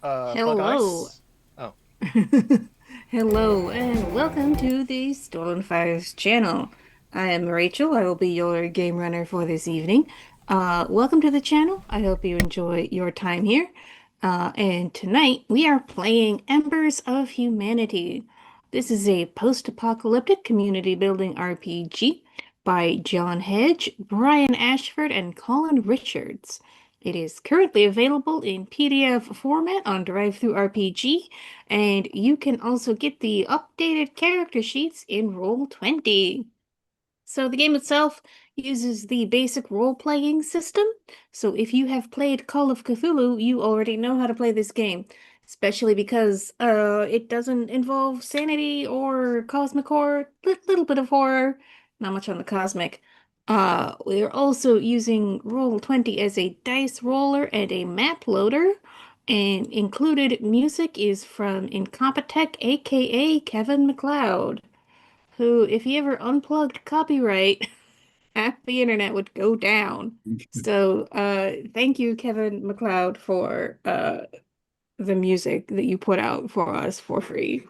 Bug Hello. Ice. Oh, Hello, and welcome to the Stolen Fires channel. I am Rachel. I will be your game runner for this evening. Welcome to the channel. I hope you enjoy your time here. And tonight we are playing Embers of Humanity. This is a post-apocalyptic community building RPG by John Hedge, Brian Ashford, and Colin Richards. It is currently available in PDF format on DriveThru RPG, and you can also get the updated character sheets in Roll20. So the game itself uses the basic role-playing system. So if you have played Call of Cthulhu, you already know how to play this game, especially because it doesn't involve sanity or cosmic horror, little bit of horror, not much on the cosmic. We're also using Roll20 as a dice roller and a map loader. And included music is from Incompetech, aka Kevin MacLeod, who, if he ever unplugged copyright, half the internet would go down. So, thank you, Kevin MacLeod, for the music that you put out for us for free.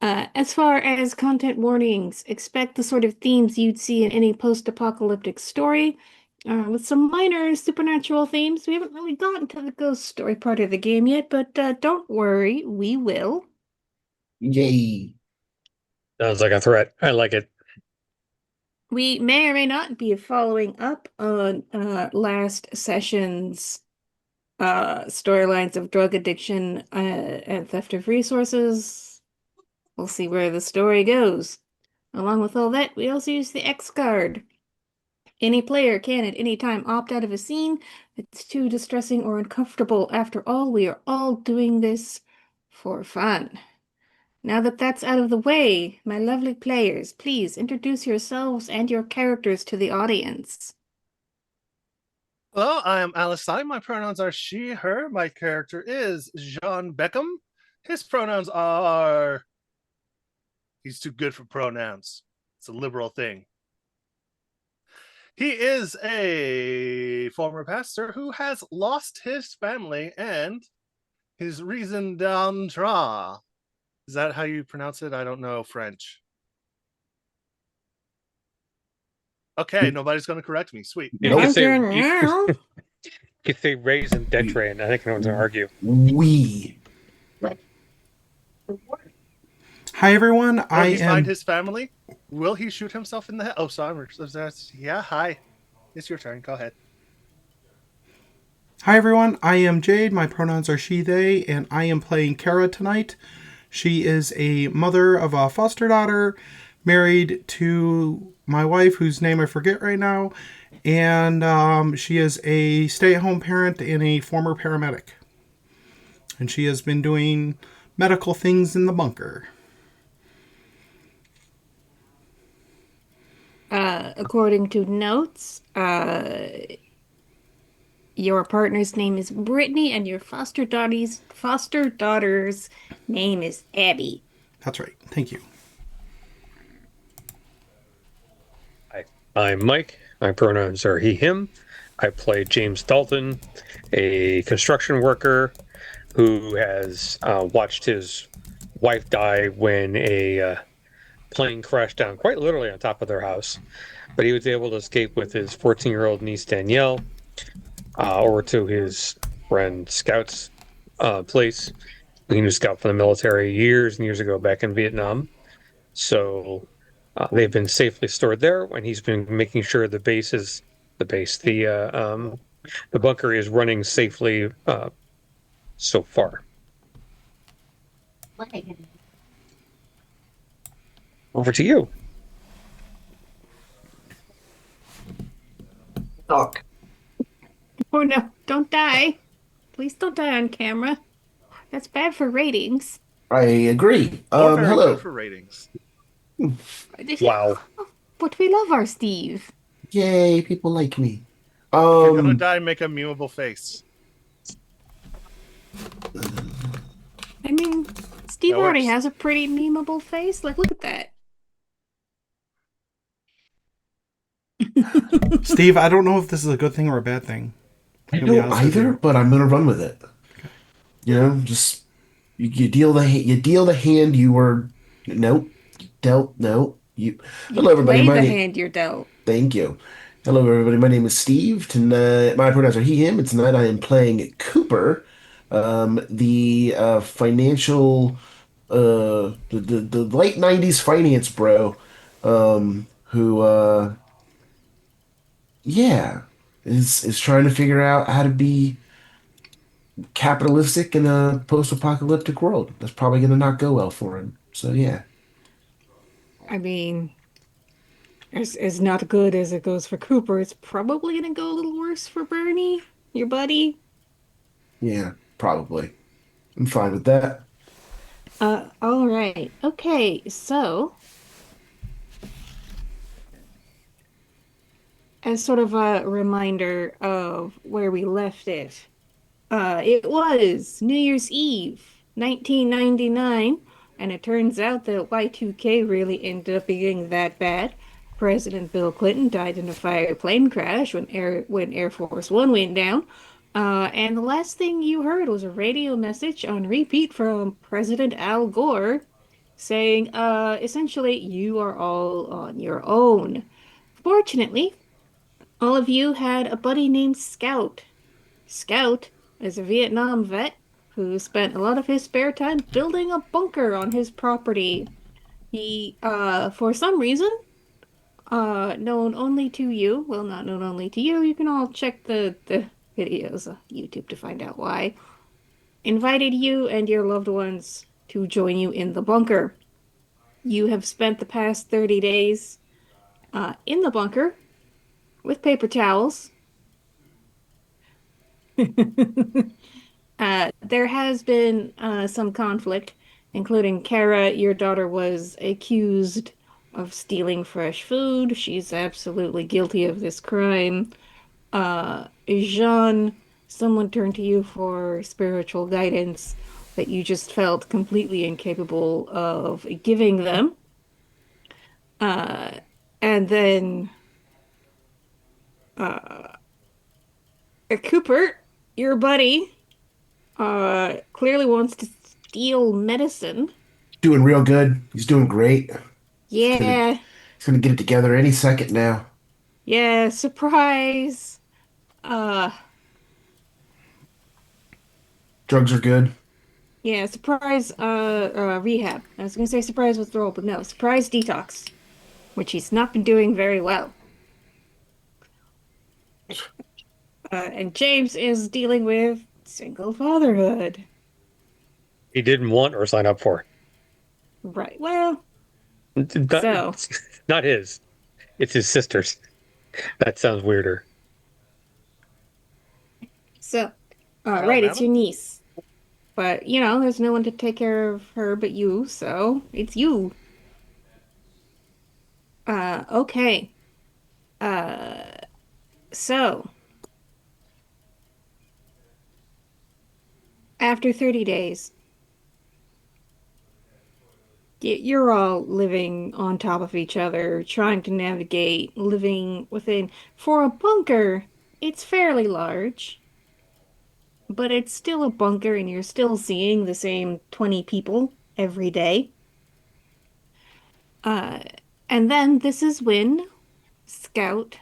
As far as content warnings, expect the sort of themes you'd see in any post-apocalyptic story, with some minor supernatural themes. We haven't really gotten to the ghost story part of the game yet, but don't worry, we will. Yay. Sounds like a threat. I like it. We may or may not be following up on last session's storylines of drug addiction and theft of resources. We'll see where the story goes. Along with all that, we also use the X card. Any player can at any time opt out of a scene that's too distressing or uncomfortable. After all, we are all doing this for fun. Now that that's out of the way, my lovely players, please introduce yourselves and your characters to the audience. hello. I am Alice. My pronouns are she, her. My character is Jean Beckham. His pronouns are. He's too good for pronouns. It's a liberal thing. He is a former pastor who has lost his family and his raison d'être. Is that how you pronounce it? I don't know French. Okay, nobody's going to correct me. Sweet. You could say Now. raise and detrate, and I think no one's gonna argue. We. Hi, everyone. Will I he find am. his family? Will he shoot himself in the head? Oh, sorry. Yeah, hi. It's your turn. Go ahead. Hi, everyone. I am Jade. My pronouns are she, they, and I am playing Kara tonight. She is a mother of a foster daughter, married to my wife, whose name I forget right now, and she is a stay-at-home parent and a former paramedic. And she has been doing medical things in the bunker. According to notes, your partner's name is Brittany, and your foster daughter's name is Abby. That's right. Thank you. Hi, I'm Mike. My pronouns are he, him. I play James Dalton, a construction worker who has watched his wife die when a plane crashed down quite literally on top of their house. But he was able to escape with his 14-year-old niece Danielle over to his friend Scout's place. He was a scout for the military years and years ago back in Vietnam. So they've been safely stored there, and he's been making sure the bunker is running safely so far. Over to you. Talk. Oh no, don't die. Please don't die on camera. That's bad for ratings. I agree. Or very Hello. good for ratings. Wow. But we love our Steve. Yay, people like me. If you're gonna die, make a memeable face. I mean, Steve That already works. has a pretty memeable face. Like, look at that. Steve, I don't know if this is a good thing or a bad thing. I To be don't honest with either, you. but I'm gonna run with it. Just you deal the hand you were nope dealt. No, you. You Hello, everybody. play My the name. hand you're dealt. Thank you. Hello, everybody. My name is Steve. Tonight, my pronouns are he, him, and tonight I am playing Cooper, the financial, the late '90s finance bro, who, yeah, is trying to figure out how to be capitalistic in a post-apocalyptic world. That's probably going to not go well for him. So yeah, I mean, as not good as it goes for Cooper, it's probably gonna go a little worse for Bernie, your buddy. yeah, probably. I'm fine with that. All right. Okay, so as sort of a reminder of where we left it, it was New Year's Eve, 1999, and it turns out that Y2K really ended up being that bad. President Bill Clinton died in a fire plane crash when Air Force One went down. And the last thing you heard was a radio message on repeat from President Al Gore saying, essentially, you are all on your own. Fortunately, all of you had a buddy named Scout. Scout is a Vietnam vet who spent a lot of his spare time building a bunker on his property. He, for some reason, known only to you, well, not known only to you, you can all check the videos on YouTube to find out why, invited you and your loved ones to join you in the bunker. You have spent the past 30 days in the bunker with paper towels. There has been some conflict, including Kara, your daughter was accused of stealing fresh food. She's absolutely guilty of this crime. Jean, someone turned to you for spiritual guidance that you just felt completely incapable of giving them. Uh, and then uh, Cooper, your buddy, clearly wants to steal medicine. Doing real good. He's doing great. He's gonna Yeah, he's gonna get it together any second now. yeah, surprise. Uh, Drugs are good. yeah, surprise, rehab. I was gonna say surprise withdrawal, but no, surprise detox, which he's not been doing very well. And James is dealing with single fatherhood. He didn't want or sign up for. Right. Well, Not, so, not his. It's his sister's. That sounds weirder. so, right, it's Alabama? your niece. But, there's no one to take care of her but you, so it's you. Okay. Uh, so after 30 days, you're all living on top of each other, trying to navigate living within. For a bunker, it's fairly large, but it's still a bunker and you're still seeing the same 20 people every day. Uh, and then this is when Scout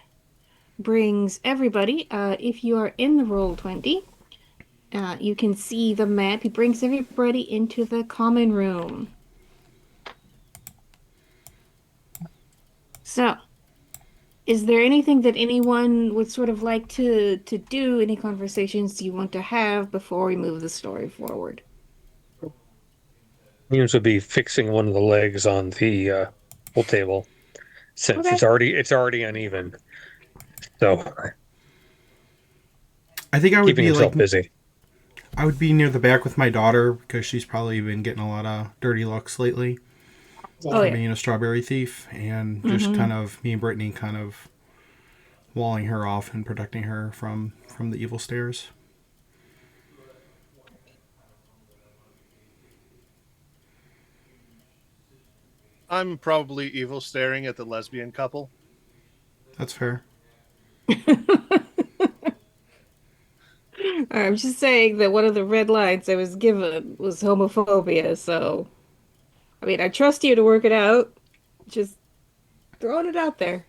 brings everybody, if you are in the Roll20, you can see the map. He brings everybody into the common room. So, is there anything that anyone would sort of like to do? Any conversations you want to have before we move the story forward? Williams would be fixing one of the legs on the pool table since Okay. it's already uneven. So I think I would keeping be like himself busy. I would be near the back with my daughter because she's probably been getting a lot of dirty looks lately Oh for yeah. being a strawberry thief, and just Mm-hmm. kind of me and Brittany kind of walling her off and protecting her from the evil stairs. I'm probably evil staring at the lesbian couple. That's fair. I'm just saying that one of the red lines I was given was homophobia, so I mean, I trust you to work it out. Just throwing it out there.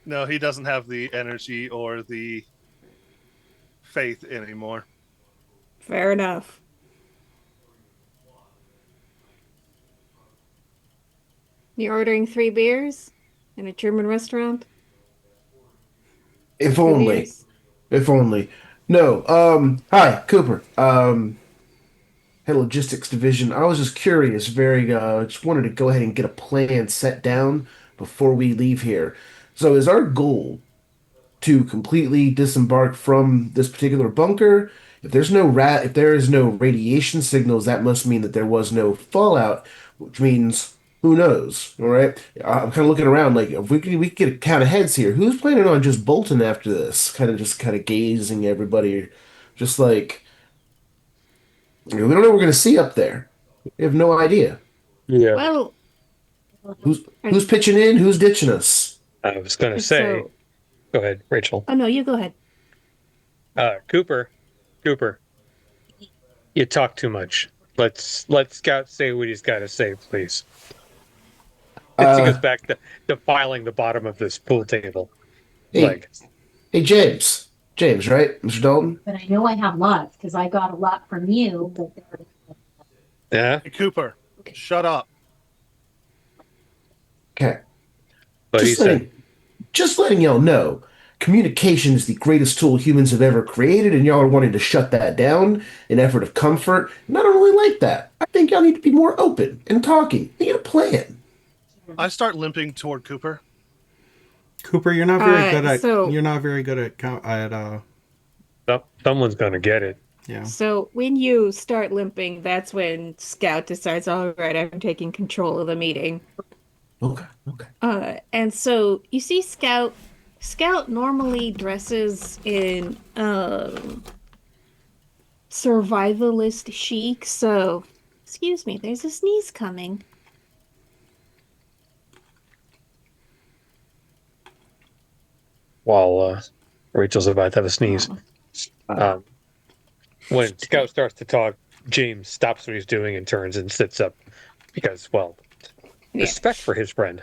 No, he doesn't have the energy or the faith anymore. Fair enough. You're ordering 3 beers in a German restaurant? Or If two only. beers? If only. No. Hi, Cooper. Head of logistics division. I was just curious, just wanted to go ahead and get a plan set down before we leave here. So is our goal to completely disembark from this particular bunker? If there is no radiation signals, that must mean that there was no fallout, which means who knows? All right. I'm kind of looking around like if we could get a count of heads here. Who's planning on just bolting after this? Kind of gazing at everybody, just like we don't know what we're gonna see up there. We have no idea. Yeah. Well, Who's pitching in? Who's ditching us? I was going to say, so, go ahead, Rachel. oh no, you go ahead. Cooper, you talk too much. Let Scout say what he's got to say, please. As he goes Uh, back to filing the bottom of this pool table hey, leg. hey, James. James, right? Mr. Dalton? But I know I have lots because I got a lot from you. But Yeah, Hey, Cooper, shut up. Okay. but he Just said, letting just letting y'all know. Communication is the greatest tool humans have ever created, and y'all are wanting to shut that down in effort of comfort. And I don't really like that. I think y'all need to be more open and talking. Need a plan. I start limping toward Cooper. Cooper, So, you're not very good at someone's going to get it. yeah. so when you start limping, that's when Scout decides, all right, I'm taking control of the meeting. Okay, okay. And so you see Scout normally dresses in survivalist chic, so excuse me, there's a sneeze coming. While Rachel's about to have a sneeze. Oh, Um, when Scout starts to talk, James stops what he's doing and turns and sits up because, well, yeah. respect for his friend.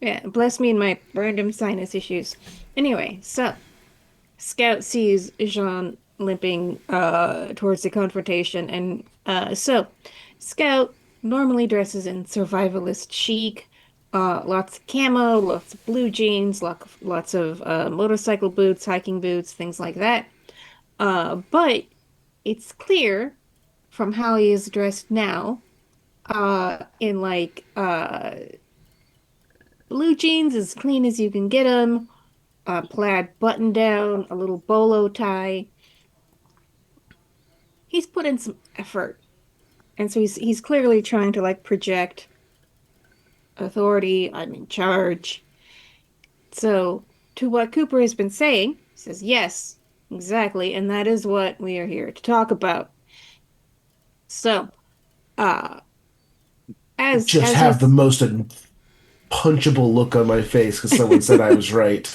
Yeah, bless me and my random sinus issues. Anyway, so Scout sees Jean limping towards the confrontation, and so Scout normally dresses in survivalist chic, lots of camo, lots of blue jeans, lots of motorcycle boots, hiking boots, things like that. But it's clear from how he is dressed now, in like blue jeans as clean as you can get them, a plaid button down, a little bolo tie. He's put in some effort, and so he's clearly trying to like project authority. I'm in charge. So to what Cooper has been saying, he says yes, exactly, and that is what we are here to talk about. So, uh, Just as have the he's most punchable look on my face because someone said I was right.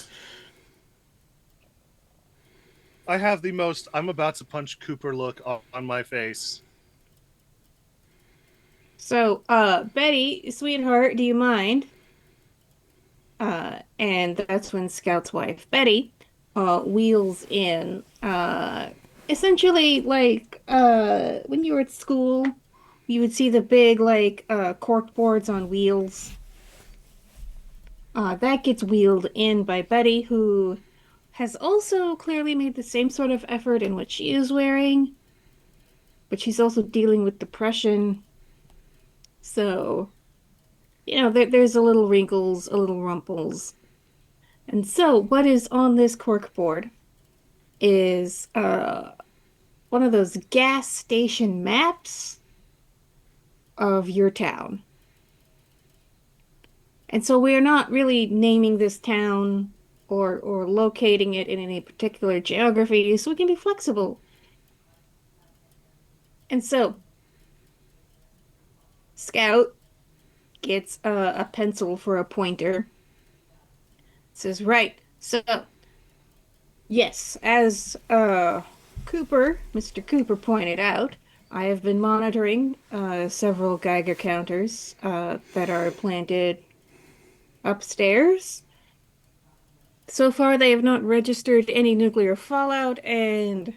I have the most I'm about to punch Cooper look on my face. Betty, sweetheart, do you mind? And that's when Scout's wife, Betty, wheels in. Essentially, like, when you were at school, you would see the big, like, cork boards on wheels. That gets wheeled in by Betty, who has also clearly made the same sort of effort in what she is wearing, but she's also dealing with depression. So, there's a little wrinkles, a little rumples. And so, what is on this cork board is one of those gas station maps of your town. And so we are not really naming this town or locating it in any particular geography, so we can be flexible. And so Scout gets a pencil for a pointer. Says, right. So yes, as Mr. Cooper pointed out, I have been monitoring several Geiger counters that are planted upstairs. So far, they have not registered any nuclear fallout, and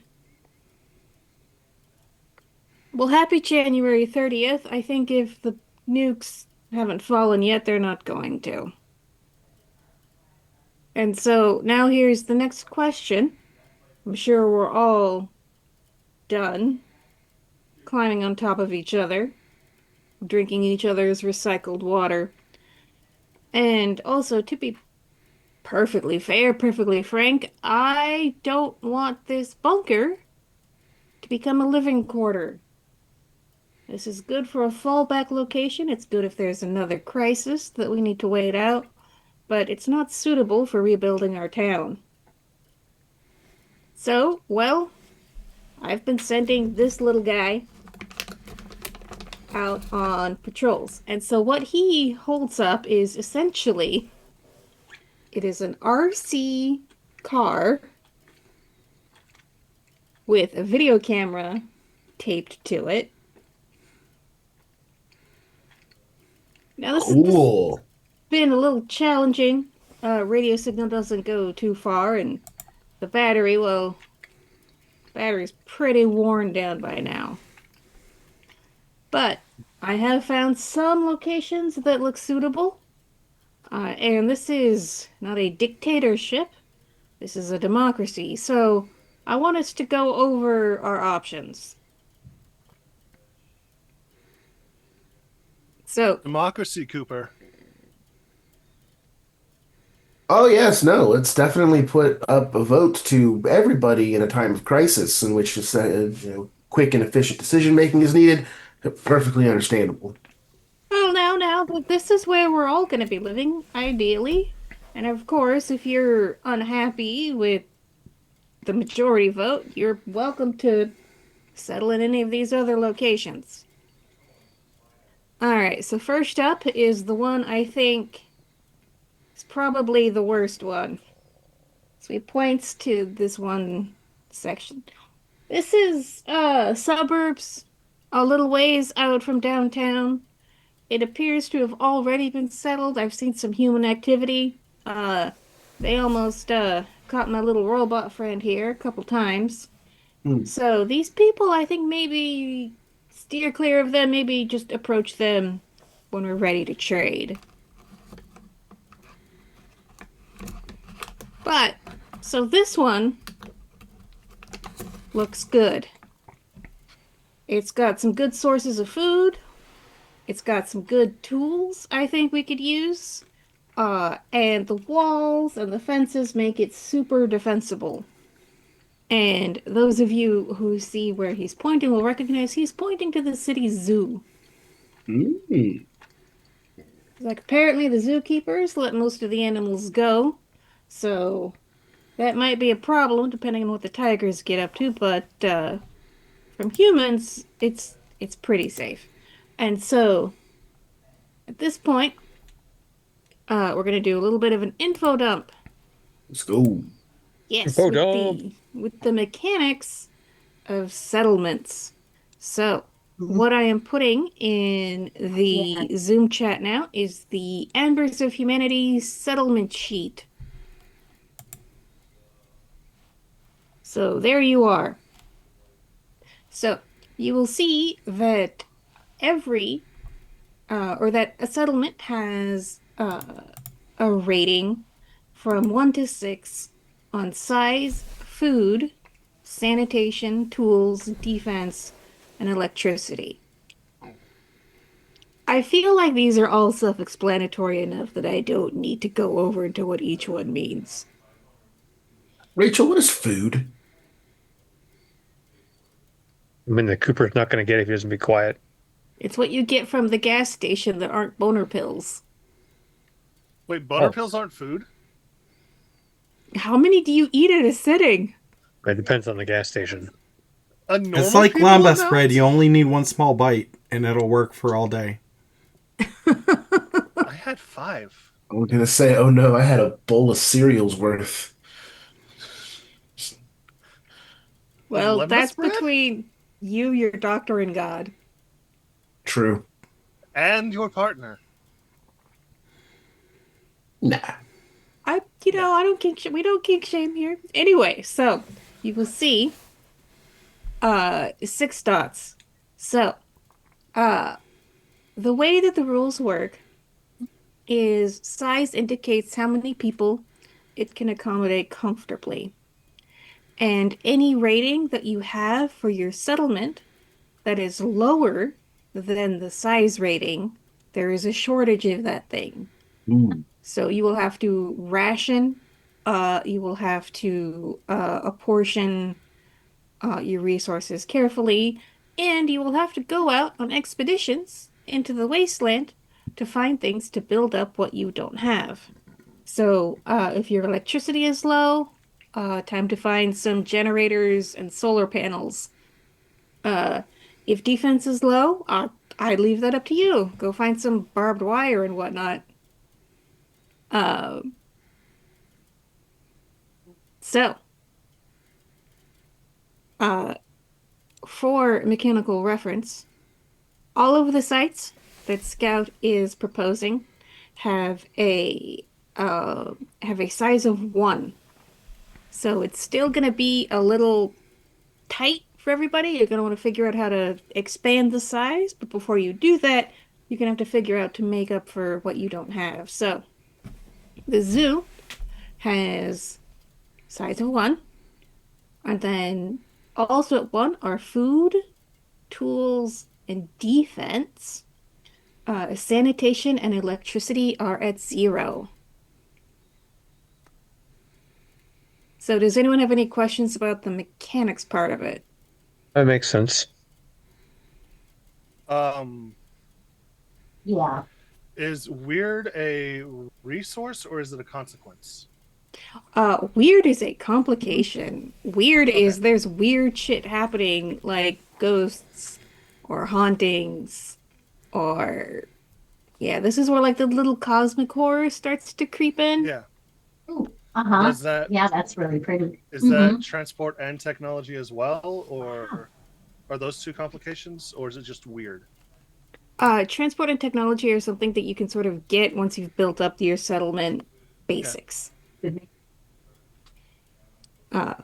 well, happy January 30th. I think if the nukes haven't fallen yet, they're not going to. And so now here's the next question. I'm sure we're all done climbing on top of each other, drinking each other's recycled water. And also, to be perfectly fair, perfectly frank, I don't want this bunker to become a living quarter. This is good for a fallback location. It's good if there's another crisis that we need to wait out, but it's not suitable for rebuilding our town. So, well, I've been sending this little guy out on patrols. And so what he holds up is essentially it is an RC car with a video camera taped to it. Now this has Cool. been a little challenging. Radio signal doesn't go too far, and the battery, well, battery's pretty worn down by now. But I have found some locations that look suitable. And this is not a dictatorship. This is a democracy. So I want us to go over our options. So, Democracy, Cooper. Oh yes, no. Let's definitely put up a vote to everybody in a time of crisis in which quick and efficient decision making is needed. Perfectly understandable. well, now, but this is where we're all going to be living, ideally. And of course, if you're unhappy with the majority vote, you're welcome to settle in any of these other locations. All right, so first up is the one I think is probably the worst one. So he points to this one section. This is suburbs a little ways out from downtown. It appears to have already been settled. I've seen some human activity. They almost caught my little robot friend here a couple times. Hmm. So these people, I think maybe steer clear of them, maybe just approach them when we're ready to trade. But, so this one looks good. It's got some good sources of food. It's got some good tools I think we could use. And the walls and the fences make it super defensible. And those of you who see where he's pointing will recognize he's pointing to the city's zoo. Mm. Like, apparently the zookeepers let most of the animals go, so that might be a problem depending on what the tigers get up to, but from humans, it's pretty safe. And so at this point, we're gonna do a little bit of an info dump. Let's go. Yes, Info dump. with the mechanics of settlements. So Mhm. what I am putting in the Zoom chat now is the Embers of Humanity settlement sheet. So there you are. So you will see that every or that a settlement has a rating from 1 to 6 on size, food, sanitation, tools, defense, and electricity. I feel like these are all self-explanatory enough that I don't need to go over into what each one means. Rachel, what is food? I mean, the Cooper's not going to get it if he doesn't be quiet. It's what you get from the gas station that aren't boner pills. Wait, boner Oh. pills aren't food? How many do you eat at a sitting? It depends on the gas station. A normal It's like people lambas amount? bread. You only need one small bite, and it'll work for all day. I had 5. I was gonna say, oh no, I had a bowl of cereals worth. Well, lemon that's spread between you, your doctor, and God. True. and your partner. Nah. No. I don't we don't kink shame here. Anyway, so you will see 6 dots. So, uh the way that the rules work is size indicates how many people it can accommodate comfortably. And any rating that you have for your settlement that is lower than the size rating, there is a shortage of that thing. Ooh. So you will have to ration, you will have to apportion your resources carefully, and you will have to go out on expeditions into the wasteland to find things to build up what you don't have. So, if your electricity is low, time to find some generators and solar panels. Uh, if defense is low, I leave that up to you. Go find some barbed wire and whatnot. Uh, so, uh, for mechanical reference, all of the sites that Scout is proposing have a have a size of 1. So it's still gonna be a little tight for everybody. You're gonna want to figure out how to expand the size, but before you do that, you're gonna have to figure out to make up for what you don't have. So the zoo has size of 1, and then also at 1 are food, tools, and defense. Sanitation and electricity are at 0. So does anyone have any questions about the mechanics part of it? That makes sense. Yeah. Is weird a resource or is it a consequence? Weird is a complication. Weird Okay. is there's weird shit happening, like ghosts or hauntings, or yeah, this is where like the little cosmic horror starts to creep in. Yeah. Ooh, uh-huh. Does that Yeah, that's really pretty. is Mm-hmm. that transport and technology as well, or are those two complications, or is it just weird? Transport and technology are something that you can sort of get once you've built up your settlement Yeah. basics. Uh,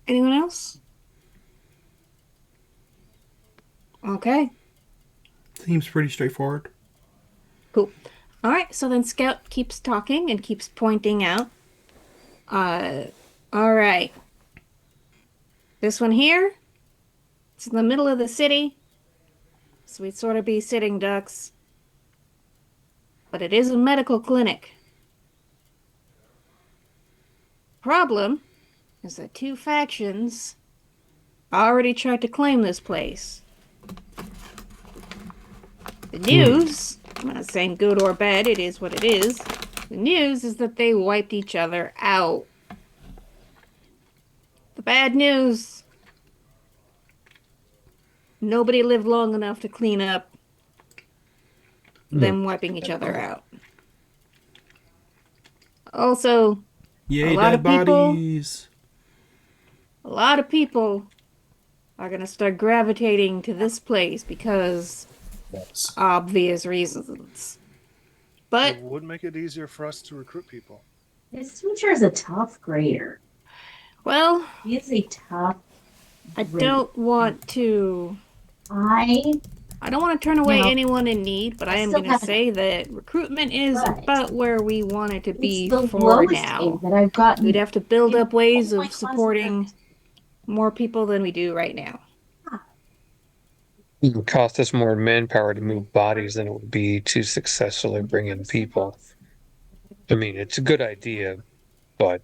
anyone else? Okay, Seems pretty straightforward. cool. All right, so then Scout keeps talking and keeps pointing out. Uh, all right. This one here, it's in the middle of the city, so we'd sort of be sitting ducks. But it is a medical clinic. Problem is that 2 factions already tried to claim this place. The news, I'm not saying good or bad, it is what it is. The news is that they wiped each other out. The bad news, nobody lived long enough to clean up Hmm. them wiping each other out. Also, a Yay, lot dead of people, bodies. a lot of people are gonna start gravitating to this place because Yes. obvious reasons. It But would make it easier for us to recruit people. This teacher is a tough grader. well, He is a tough I grader. don't want to I, I don't want to turn you away know, anyone in need, but I I am still going to haven't, say that recruitment is but about where we want it to it's be the for lowest aid now. that I've We'd gotten have to build in up ways all my of classes. supporting more people than we do right now. It would cost us more manpower to move bodies than it would be to successfully bring in people. I mean, it's a good idea, but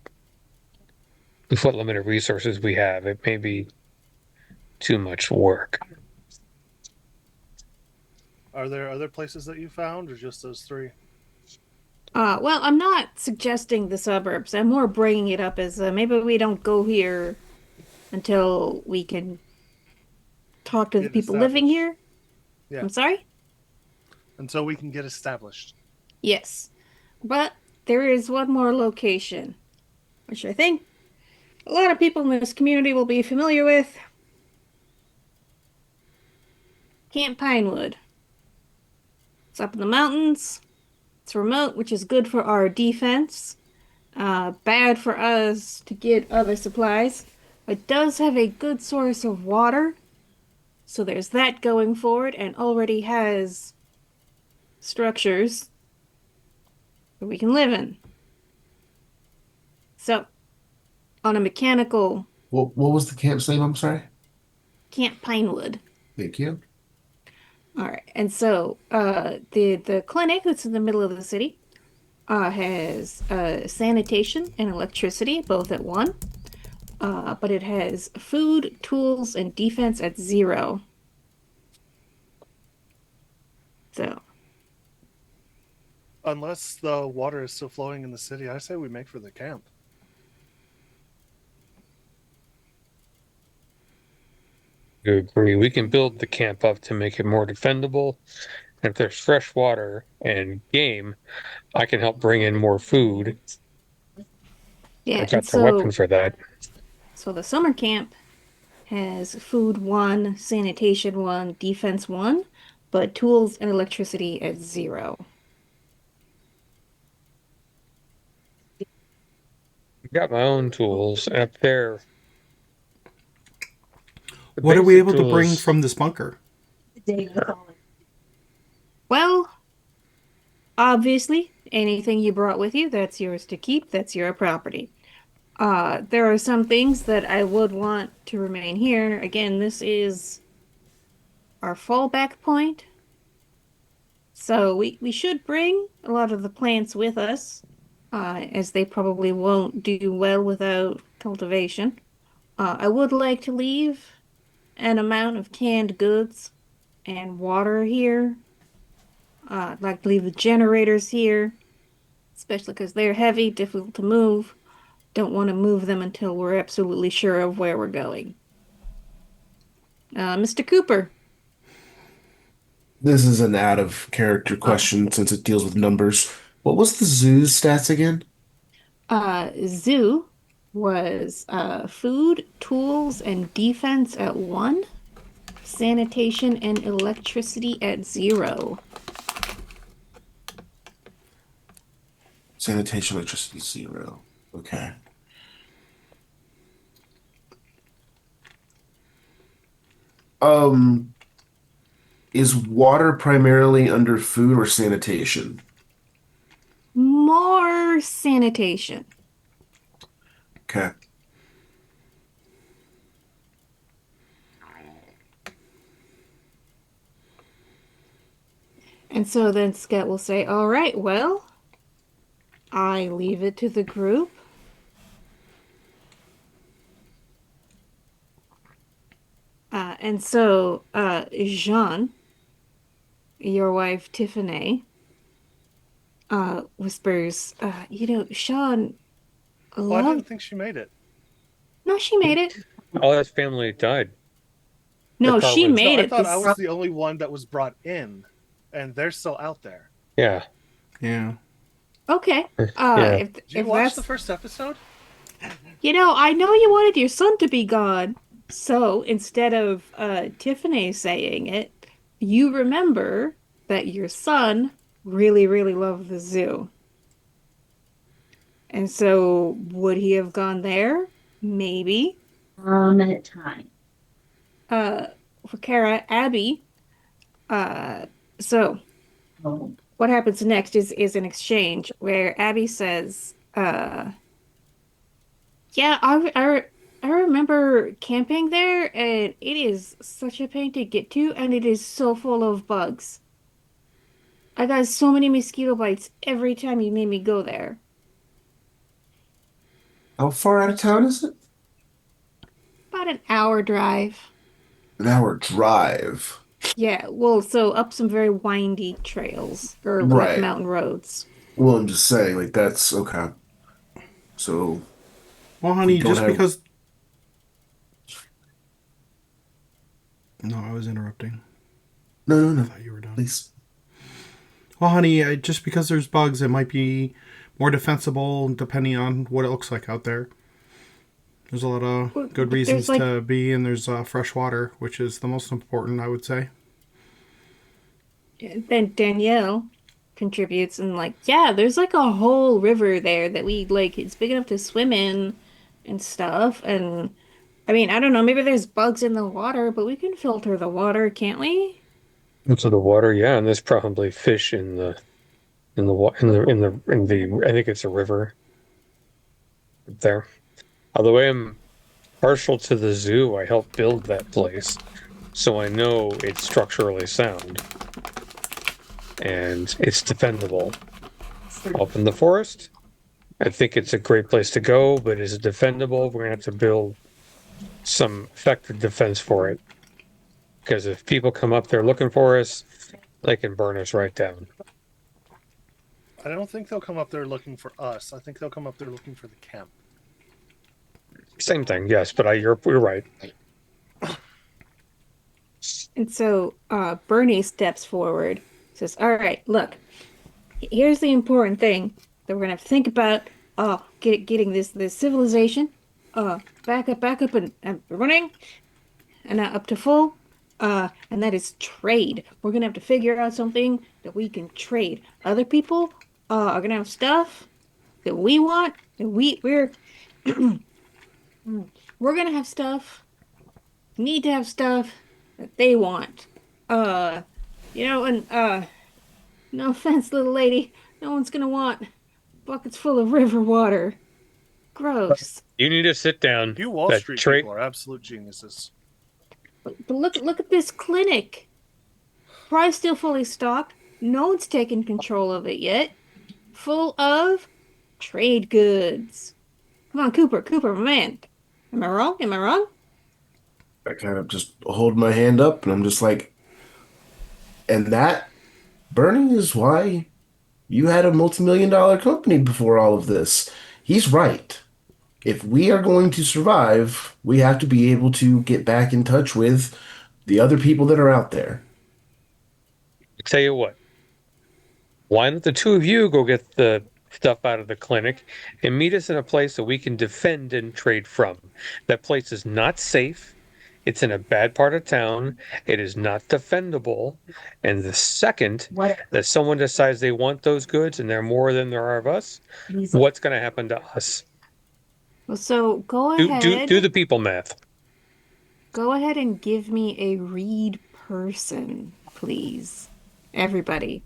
with what limited resources we have, it may be too much work. Are there other places that you found, or just those 3? Well, I'm not suggesting the suburbs. I'm more bringing it up as maybe we don't go here until we can talk to the Get people living established. here. Yeah. I'm sorry? Until we can get established. Yes. But there is one more location, which I think a lot of people in this community will be familiar with Camp Pinewood. It's up in the mountains. It's remote, which is good for our defense. Bad for us to get other supplies. It does have a good source of water, so there's that going forward, and already has structures that we can live in. So, on a mechanical What was the camp's name? I'm sorry. Camp Pinewood. Thank you. All right, and so the clinic that's in the middle of the city has sanitation and electricity both at one, but it has food, tools, and defense at 0. So, Unless the water is still flowing in the city, I say we make for the camp. I agree. We can build the camp up to make it more defendable. And if there's fresh water and game, I can help bring in more food. yeah, I've and got the weapon for that. so the summer camp has food 1, sanitation 1, defense 1, but tools and electricity at 0. I've got my own tools up there. The What are we basic able to bring tools- from this bunker? Well, obviously, anything you brought with you, that's yours to keep, that's your property. There are some things that I would want to remain here. Again, this is our fallback point. So we should bring a lot of the plants with us, as they probably won't do well without cultivation. I would like to leave an amount of canned goods and water here. I'd like to leave the generators here, especially because they're heavy, difficult to move. Don't want to move them until we're absolutely sure of where we're going. Mr. Cooper. This is an out of character Oh, question since it deals with numbers. What was the zoo's stats again? Zoo was food, tools, and defense at 1, sanitation and electricity at 0. Sanitation, electricity, 0. Okay. Um, is water primarily under food or sanitation? More sanitation. Okay. And so then Scott will say, all right, well, I leave it to the group. And so Jean, your wife Tiffany, whispers, Sean Well, I loved. didn't think she made it. No, she made it. All his family died. No, she Carlin. No, made I it. thought I This, was the only one that was brought in, and they're still out there. Yeah. Yeah. okay. Yeah. If Did you if watch that's the first episode? I know you wanted your son to be gone. So instead of Tiffany saying it, you remember that your son really, really loved the zoo. And so would he have gone there? Maybe. At time. Uh, for Kara, Abby, uh, so Oh, what happens next is an exchange where Abby says, yeah, I remember camping there, and it is such a pain to get to, and it is so full of bugs. I got so many mosquito bites every time you made me go there. How far out of town is it? About an hour drive. An hour drive. Yeah, well, so up some very windy trails, or like Right. mountain roads. Well, I'm just saying, like, that's okay. So Well, we honey, don't just have. because. No, I was interrupting. No, no, I no. thought you were done. Please. Well, honey, just because there's bugs, it might be more defensible depending on what it looks like out there. There's a lot of good But there's reasons like to be, and there's fresh water, which is the most important, I would say. then Danielle contributes and like, yeah, there's like a whole river there that we like it's big enough to swim in and stuff. And I mean, I don't know, maybe there's bugs in the water, but we can filter the water, can't we? Into the water, yeah, and there's probably fish in the I think it's a river there. Although I am partial to the zoo, I helped build that place, so I know it's structurally sound and it's defendable. Up in the forest, I think it's a great place to go, but is it defendable? We're gonna have to build some effective defense for it. Because if people come up there looking for us, they can burn us right down. I don't think they'll come up there looking for us. I think they'll come up there looking for the camp. Same thing, yes, but you're right. And so Bernie steps forward, says, all right, look, here's the important thing that we're gonna have to think about getting this civilization back up and running and up to full. And that is trade. We're gonna have to figure out something that we can trade. Other people are gonna have stuff that we want, and we're gonna have stuff, need to have stuff that they want. Uh, and no offense, little lady, no one's gonna want buckets full of river water. Gross. You need to sit down. You Wall That Street trade. people are absolute geniuses. But look at this clinic. Probably still fully stocked. No one's taken control of it yet. Full of trade goods. Come on, Cooper, my man. Am I wrong? Am I wrong? I kind of just hold my hand up and I'm just like, and that, Bernie, is why you had a multi-million-dollar company before all of this. He's right. If we are going to survive, we have to be able to get back in touch with the other people that are out there. Tell you what, why don't the two of you go get the stuff out of the clinic and meet us in a place that we can defend and trade from? That place is not safe. It's in a bad part of town. It is not defendable. And the second that someone decides they want those goods and there are more than there are of us, what's going to happen to us? Well, so Do the people math. go ahead and give me a read person, please. Everybody.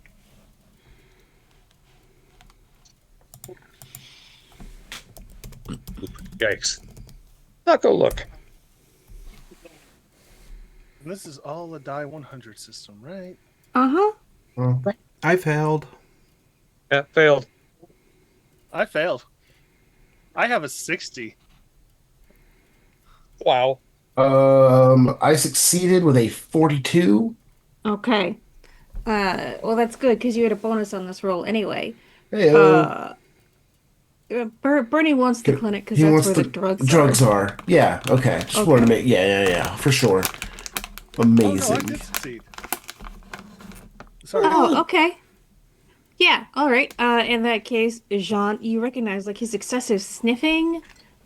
Yikes. Not go look. And this is all a die 100 system, right? Uh-huh. Well, I failed. Yeah, failed. I failed. I have a 60. Wow. I succeeded with a 42. Okay. Well, that's good because you had a bonus on this roll anyway. Hey, Bernie wants the clinic because he that's wants where the the drugs drugs are. are. Yeah, okay. Just Okay. wanted to make, yeah, for sure. Oh, no, I Amazing. did succeed. Sorry. Oh, okay. Yeah, all right. In that case, Jean, you recognize like his excessive sniffing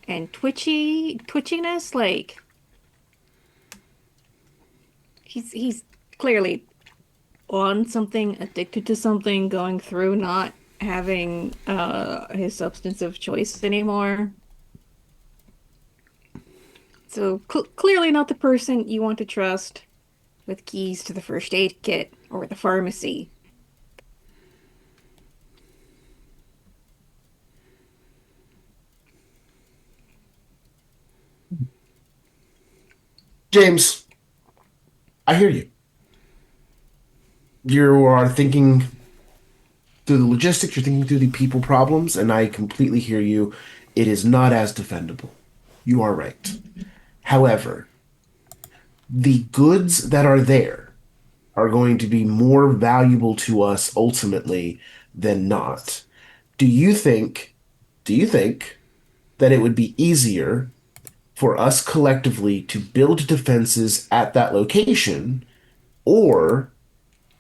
and twitchiness, like he's clearly on something, addicted to something, going through not having his substance of choice anymore. So clearly not the person you want to trust with keys to the first aid kit or the pharmacy. James, I hear you. You are thinking through the logistics, you're thinking through the people problems, and I completely hear you. It is not as defendable. You are right. However, the goods that are there are going to be more valuable to us ultimately than not. Do you think that it would be easier for us collectively to build defenses at that location, or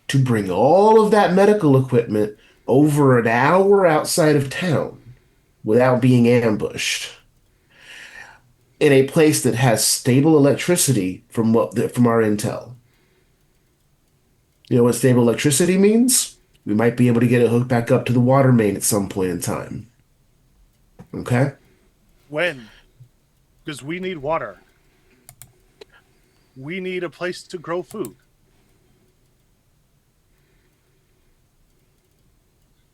to bring all of that medical equipment over an hour outside of town without being ambushed? in a place that has stable electricity from our intel. You know what stable electricity means? We might be able to get it hooked back up to the water main at some point in time. Okay? When? Because we need water. We need a place to grow food.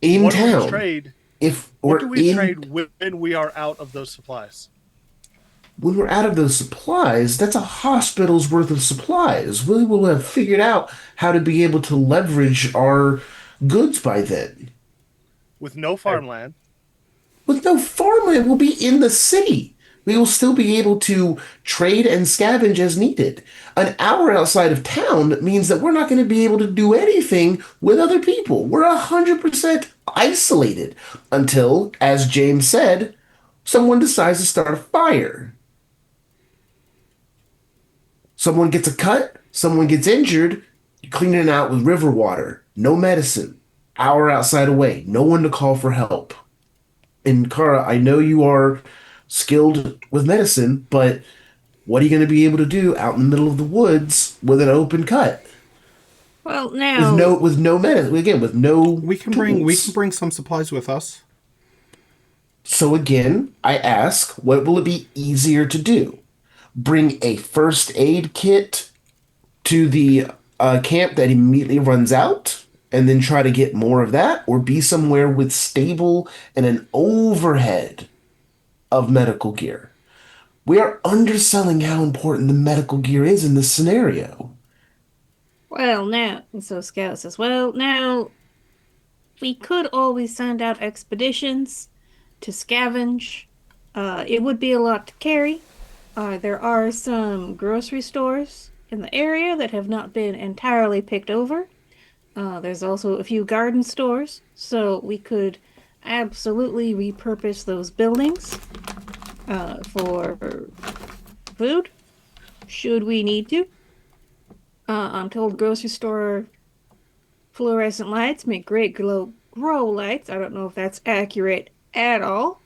In What do we town. trade? If What do we're we in trade when we are out of those supplies? when we're out of those supplies, that's a hospital's worth of supplies. We will have figured out how to be able to leverage our goods by then. With no farmland, With no farmland, we'll be in the city. We will still be able to trade and scavenge as needed. An hour outside of town means that we're not going to be able to do anything with other people. We're 100% isolated until, as James said, someone decides to start a fire. Someone gets a cut, someone gets injured, you clean it out with river water, no medicine, hour outside away, no one to call for help. And Kara, I know you are skilled with medicine, but what are you going to be able to do out in the middle of the woods with an open cut? Well, now With no medicine, again, with no We can tools. bring some supplies with us. So again, I ask, what will it be easier to do? Bring a first aid kit to the camp that immediately runs out and then try to get more of that, or be somewhere with stable and an overhead of medical gear? We are underselling how important the medical gear is in this scenario. Well, now, so Scout says, well, now, we could always send out expeditions to scavenge. It would be a lot to carry. There are some grocery stores in the area that have not been entirely picked over. There's also a few garden stores, so we could absolutely repurpose those buildings for food, should we need to. I'm told grocery store fluorescent lights make great grow lights. I don't know if that's accurate at all,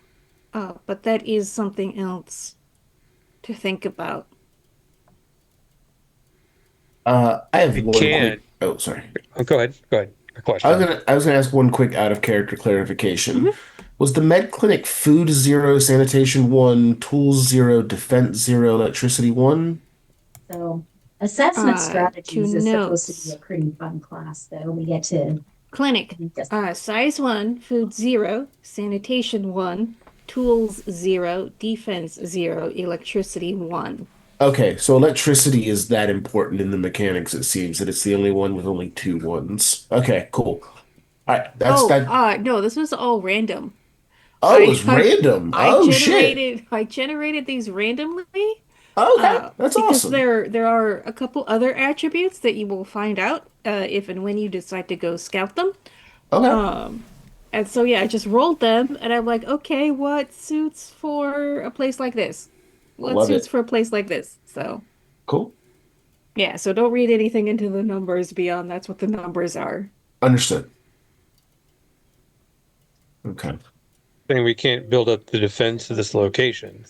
but that is something else to think about. I have We one can. quick. Oh, sorry. Oh, go ahead. Go ahead. A question. I was gonna ask one quick out of character clarification. Mhm. Was the med clinic food zero, sanitation one, tools zero, defense zero, electricity one? So assessment Two strategies is supposed to be notes. a pretty fun class, though. We get to Clinic. Size 1, food 0, sanitation 1, tools 0, defense 0, electricity 1. Okay, so electricity is that important in the mechanics. It seems that it's the only one with only two ones. Okay, cool. All right, that's Oh, that. no, this was all random. Oh, it I was I random. Oh shit. I generated these randomly Okay, that's because awesome. there are a couple other attributes that you will find out if and when you decide to go scout them. Okay, Um, and so yeah, I just rolled them, and I'm like, okay, what suits for a place like this? What love suits it. for a place like this? So Cool. yeah, so don't read anything into the numbers beyond that's what the numbers are. Understood. Okay. Saying we can't build up the defense of this location.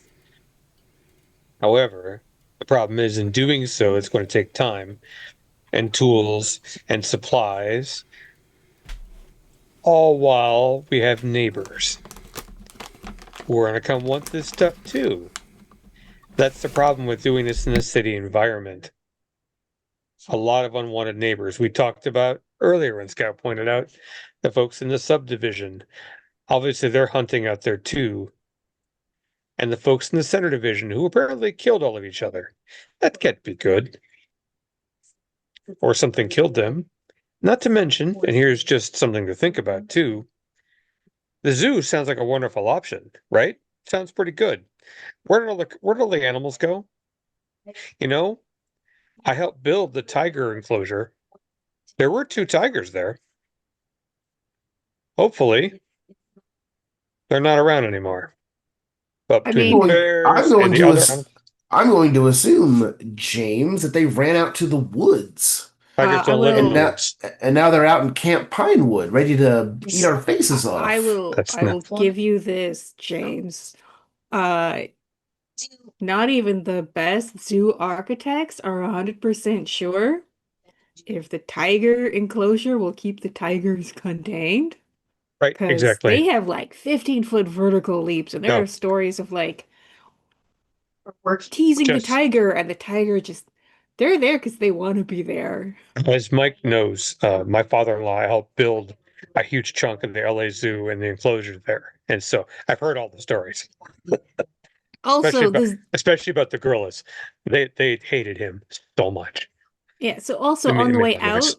However, the problem is in doing so, it's going to take time and tools and supplies, all while we have neighbors who are going to come want this stuff too. That's the problem with doing this in a city environment. A lot of unwanted neighbors. We talked about earlier when Scout pointed out the folks in the subdivision. Obviously, they're hunting out there too. And the folks in the center division who apparently killed all of each other. That can't be good. Or something killed them. Not to mention, and here's just something to think about too, the zoo sounds like a wonderful option, right? Sounds pretty good. Where did all the animals go? You know, I helped build the tiger enclosure. There were 2 tigers there. Hopefully, they're not around anymore. But I between the mean, I'm bears going and the to other I'm going to assume, James, that they ran out to the woods. tigers I don't live in And the will now woods. and now they're out in Camp Pinewood, ready to eat our faces off. That's I will not give you this, James. Uh, Not even the best zoo architects are 100% sure if the tiger enclosure will keep the tigers contained. Right, Because they exactly. have like 15-foot vertical leaps, and there are No, stories of like teasing the just tiger, and the tiger just, they're there because they want to be there. as Mike knows, my father-in-law helped build a huge chunk of the LA Zoo and the enclosure there, and so I've heard all the stories, especially Also, about this, especially about the gorillas. They hated him so much. yeah, so also It on the made way no noise.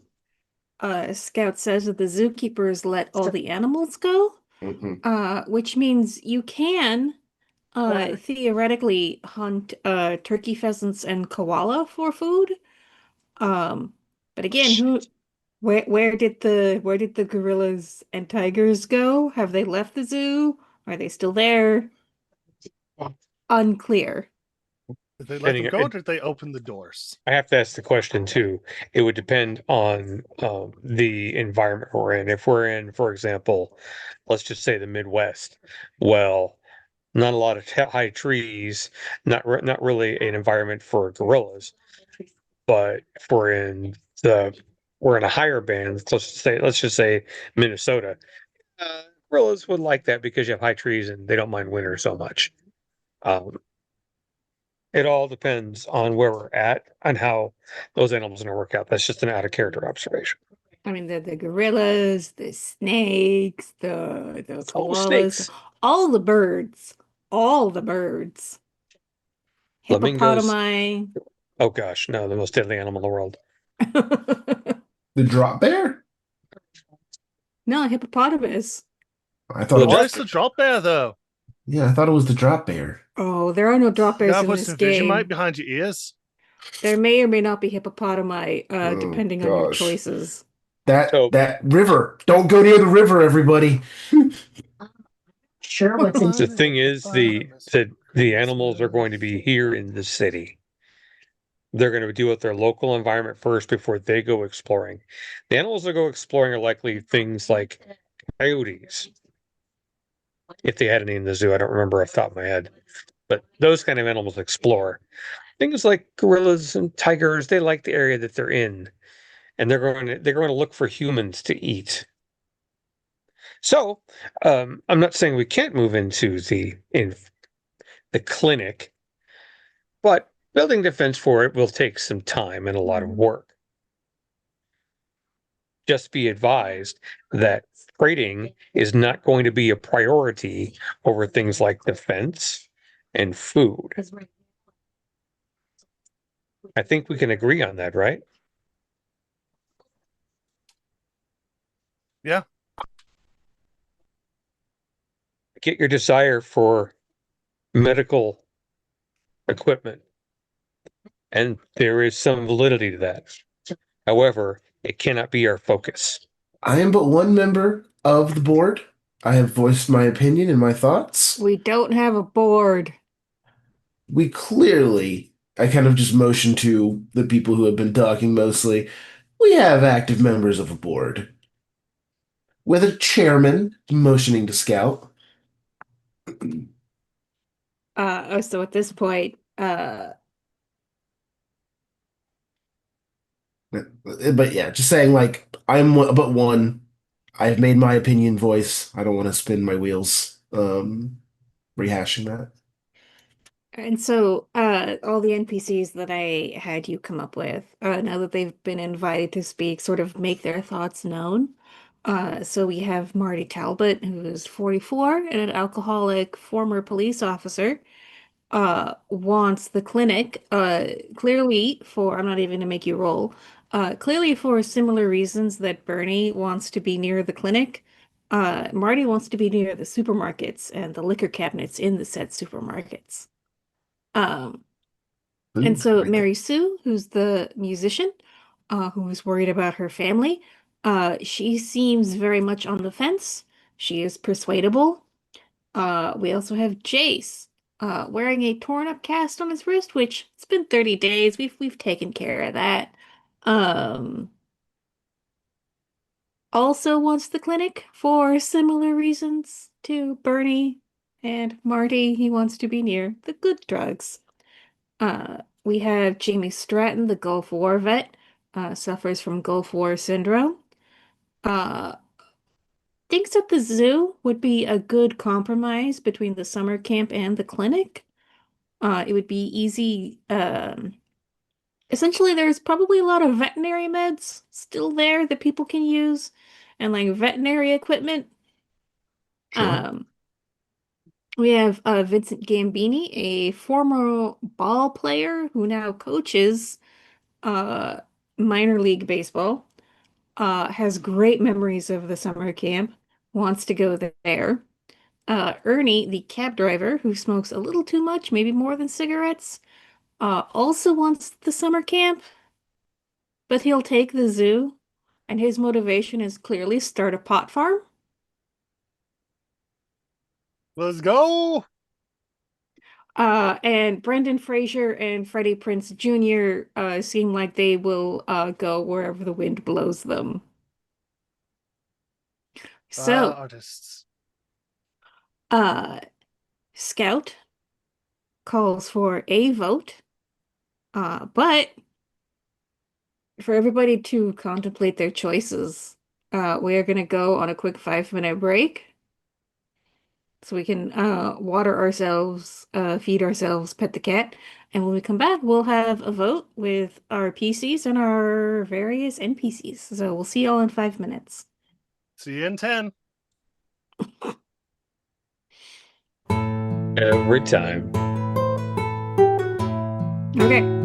out, Scout says that the zookeepers let all the animals go, Mhm. which means you can theoretically hunt turkey, pheasants, and koala for food. Um, but again, where did the gorillas and tigers go? Have they left the zoo? Are they still there? Unclear. Did they let them Depending, go or did they open the doors? I have to ask the question too. It would depend on the environment we're in. If we're in, for example, let's just say the Midwest, well, not a lot of high trees, not really an environment for gorillas. But if we're in a higher band, let's just say Minnesota, gorillas would like that because you have high trees and they don't mind winter so much. Um, it all depends on where we're at and how those animals are going to work out. That's just an out of character observation. I mean, the gorillas, the snakes, the Oh, koalas, snakes, all the birds, flamingos. hippopotami. Oh gosh, no, the most deadly animal in the world. The drop bear? No, hippopotamus. I thought The it Why was. is the drop bear though? Yeah, I thought it was the drop bear. Oh, there are no drop You bears gotta in put this some Vegemite game. behind your ears. There may or may not be hippopotami, Oh depending on your gosh. choices. That so that river. Don't go near the river, everybody. Sure, what's in the thing is the animals are going to be here in the city. They're going to deal with their local environment first before they go exploring. The animals that go exploring are likely things like coyotes, if they had any in the zoo. I don't remember off the top of my head, but those kind of animals explore. Things like gorillas and tigers, they like the area that they're in, and they're going to look for humans to eat. So, I'm not saying we can't move into the clinic, but building defense for it will take some time and a lot of work. Just be advised that trading is not going to be a priority over things like defense and food. I think we can agree on that, right? Yeah. Get your desire for medical equipment, and there is some validity to that. However, it cannot be our focus. I am but one member of the board. I have voiced my opinion and my thoughts. We don't have a board. We clearly, I kind of just motion to the people who have been talking mostly. We have active members of a board. With a chairman motioning to Scout. So at this point, But yeah, just saying like I'm but one. I have made my opinion voice. I don't want to spin my wheels rehashing that. and so all the NPCs that I had you come up with, now that they've been invited to speak, sort of make their thoughts known. So we have Marty Talbot, who is 44 and an alcoholic former police officer. Wants the clinic, clearly for, I'm not even gonna make you roll, clearly for similar reasons that Bernie wants to be near the clinic. Marty wants to be near the supermarkets and the liquor cabinets in the said supermarkets. Um, and Ooh, so right there. Mary Sue, who's the musician, who's worried about her family, she seems very much on the fence. She is persuadable. We also have Jace, wearing a torn up cast on his wrist, which it's been 30 days. We've taken care of that. Um, Also wants the clinic for similar reasons to Bernie And Marty, he wants to be near the good drugs. We have Jamie Stratton, the Gulf War vet, suffers from Gulf War syndrome. Uh, thinks that the zoo would be a good compromise between the summer camp and the clinic. It would be easy. Essentially, there's probably a lot of veterinary meds still there that people can use, and like veterinary equipment. Sure. Um, we have Vincent Gambini, a former ball player who now coaches uh, minor league baseball. Has great memories of the summer camp, wants to go there. Ernie, the cab driver, who smokes a little too much, maybe more than cigarettes, also wants the summer camp, but he'll take the zoo, and his motivation is clearly start a pot farm. Let's go. And Brendan Fraser and Freddie Prinze Jr. Seem like they will go wherever the wind blows them. So, Artists. uh, Scout calls for a vote, but for everybody to contemplate their choices, we are going to go on a quick 5-minute break so we can water ourselves, feed ourselves, pet the cat. And when we come back, we'll have a vote with our PCs and our various NPCs. So we'll see y'all in 5 minutes. See you in 10. Every time. Okay.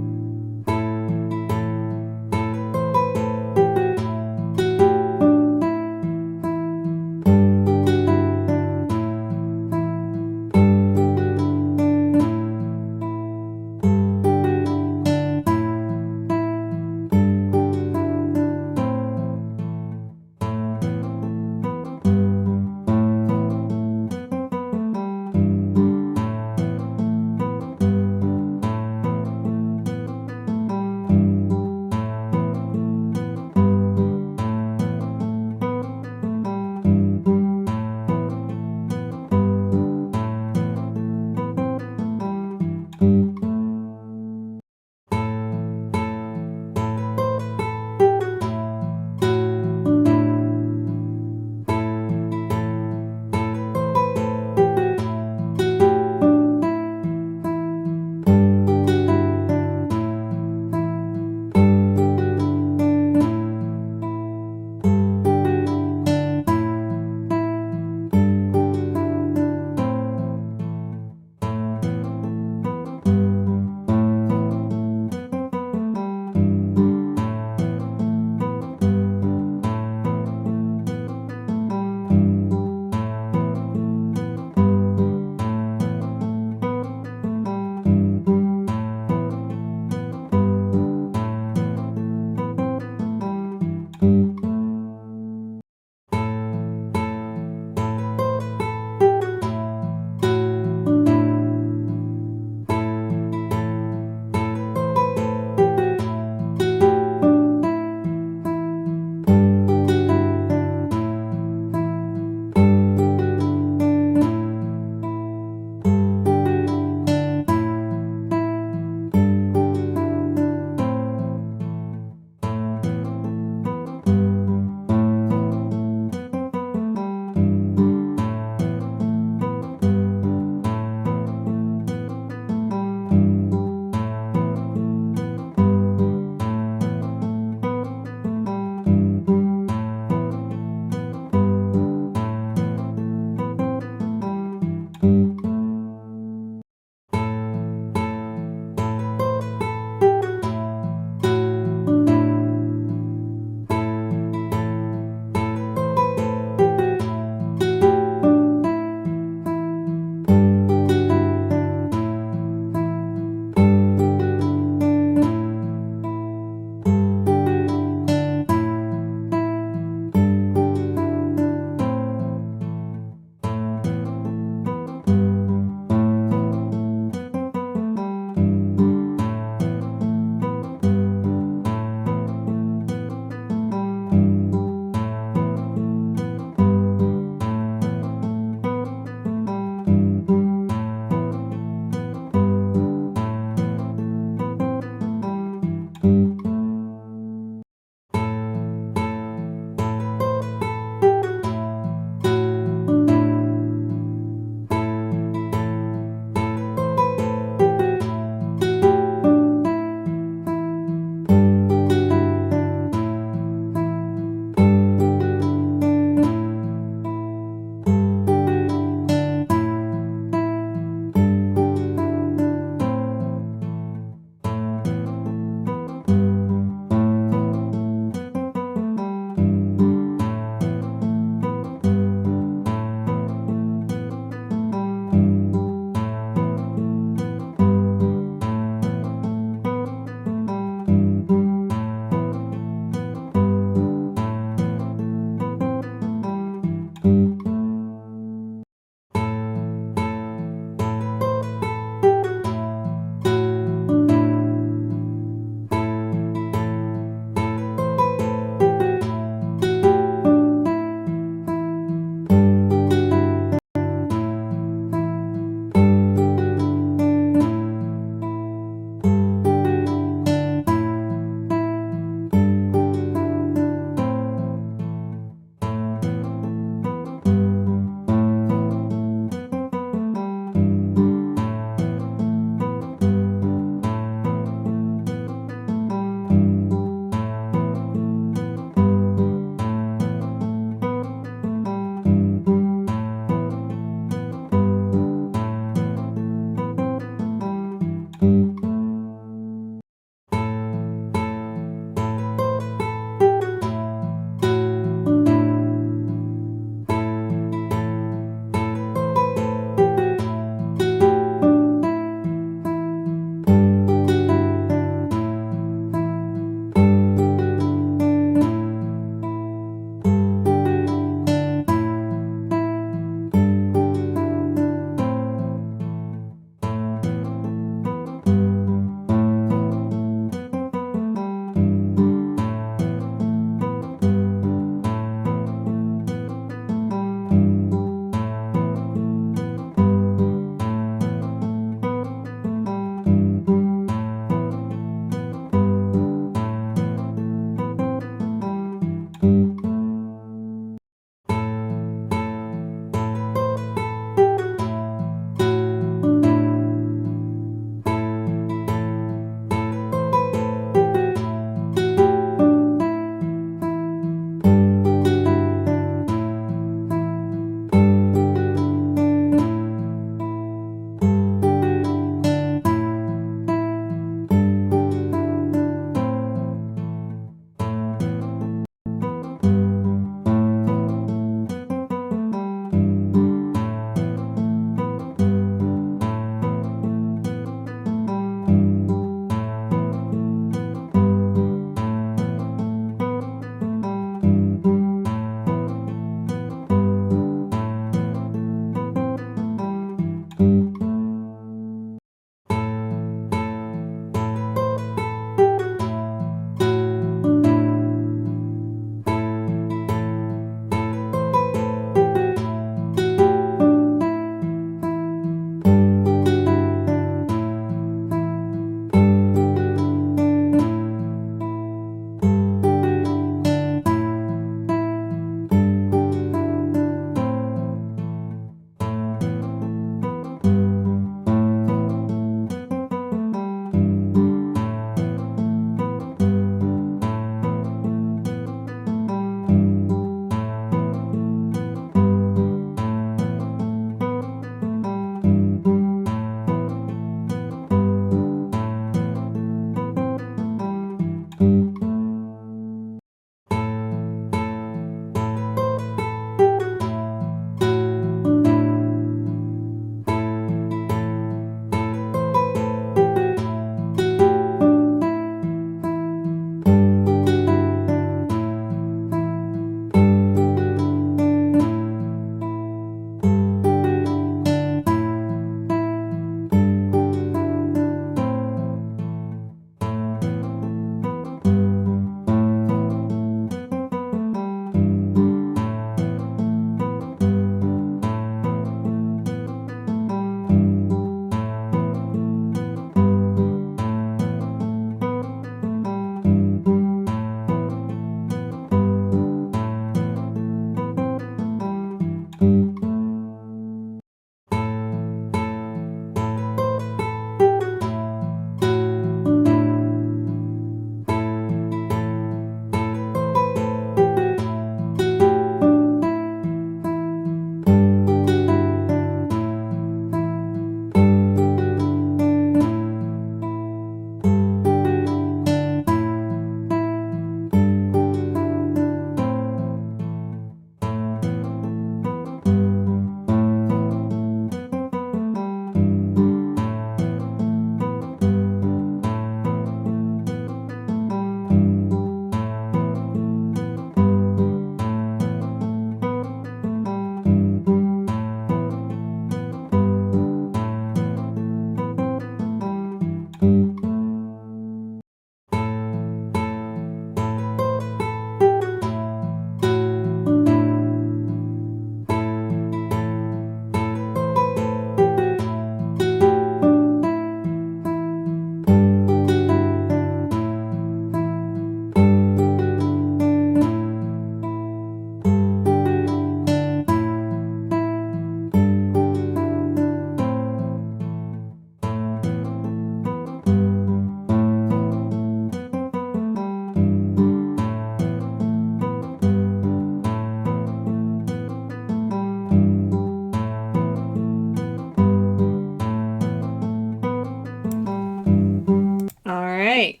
right.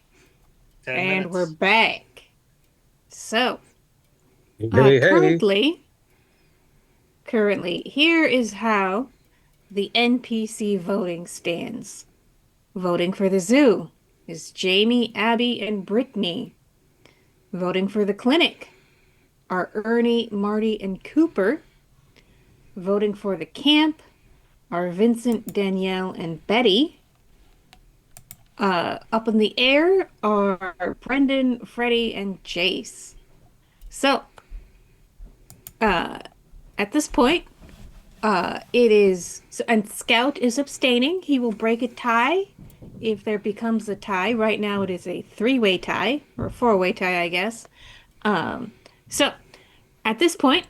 10 And we're minutes. back. So, Hey, hey. currently, here is how the NPC voting stands. Voting for the zoo is Jamie, Abby, and Brittany. Voting for the clinic are Ernie, Marty, and Cooper. Voting for the camp are Vincent, Danielle, and Betty. Up in the air are Brendan, Freddie, and Jace. So, uh, at this point, it is, and Scout is abstaining. He will break a tie if there becomes a tie. Right now, it is a three-way tie, or a four-way tie, I guess. Um, so, at this point,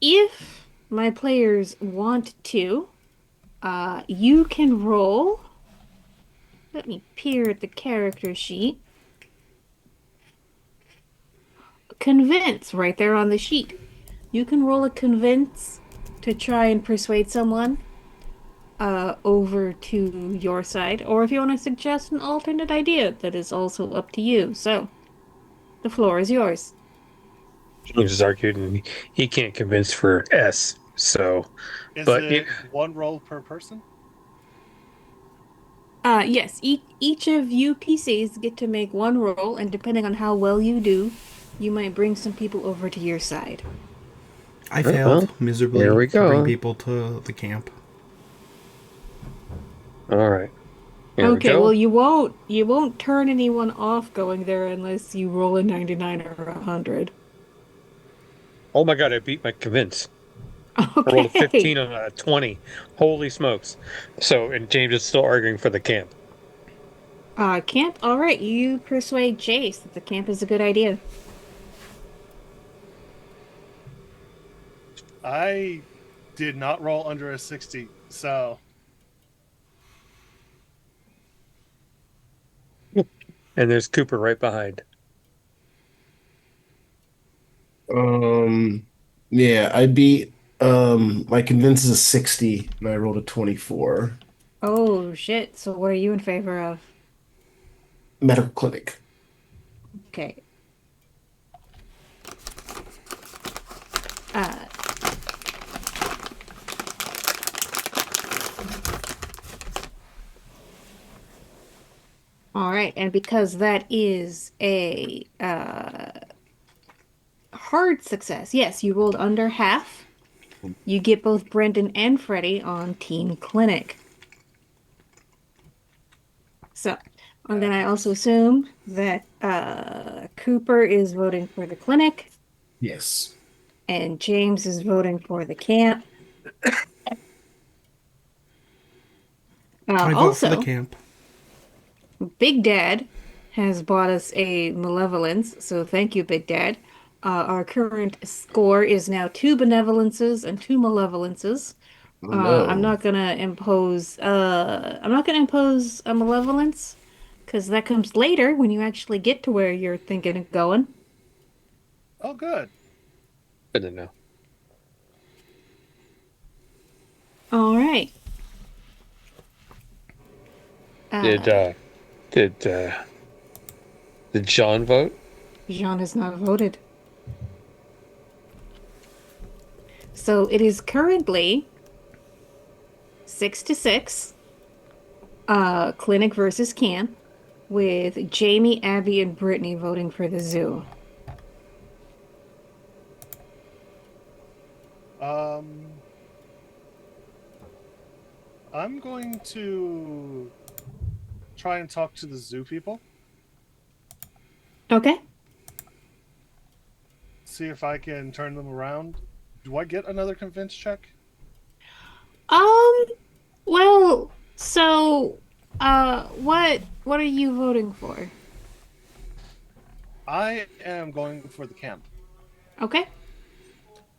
if my players want to, you can roll. Let me peer at the character sheet. Convince right there on the sheet. You can roll a convince to try and persuade someone over to your side, or if you want to suggest an alternate idea, that is also up to you. So, the floor is yours. James is arguing and he can't convince for S. So, Is but yeah, it one roll per person? Yes, each of you PCs get to make one roll, and depending on how well you do, you might bring some people over to your side. I well, failed here miserably we to bring go. people to the camp. All right, here we Okay, well go. you won't turn anyone off going there unless you roll a 99 or a 100. Oh my God, I beat my convince. I rolled a Okay. 15 on a 20. Holy smokes. So, and James is still arguing for the camp. Camp, all right, you persuade Jace that the camp is a good idea. I did not roll under a 60, so And there's Cooper right behind. Um, yeah, I beat my convince is a 60 and I rolled a 24. Oh shit, so what are you in favor of? Medical clinic. Okay. Uh, all right, and because that is a hard success, yes, you rolled under half. You get both Brendan and Freddie on Team Clinic. So, and then I also fabulous. assume that Cooper is voting for the clinic Yes. and James is voting for the camp. I vote for the Also, camp. Big Dad has bought us a malevolence, so thank you, Big Dad. Our current score is now two benevolences and two malevolences. Oh no. I'm not gonna impose a malevolence because that comes later when you actually get to where you're thinking of going. Oh, good. Good to know. All right. Did Uh, uh did uh did John vote? Jean has not voted. So it is currently 6-6, clinic versus camp, with Jamie, Abby, and Brittany voting for the zoo. Um, I'm going to try and talk to the zoo people, Okay. see if I can turn them around. Do I get another convince check? Um, well, so, what are you voting for? I am going for the camp, Okay.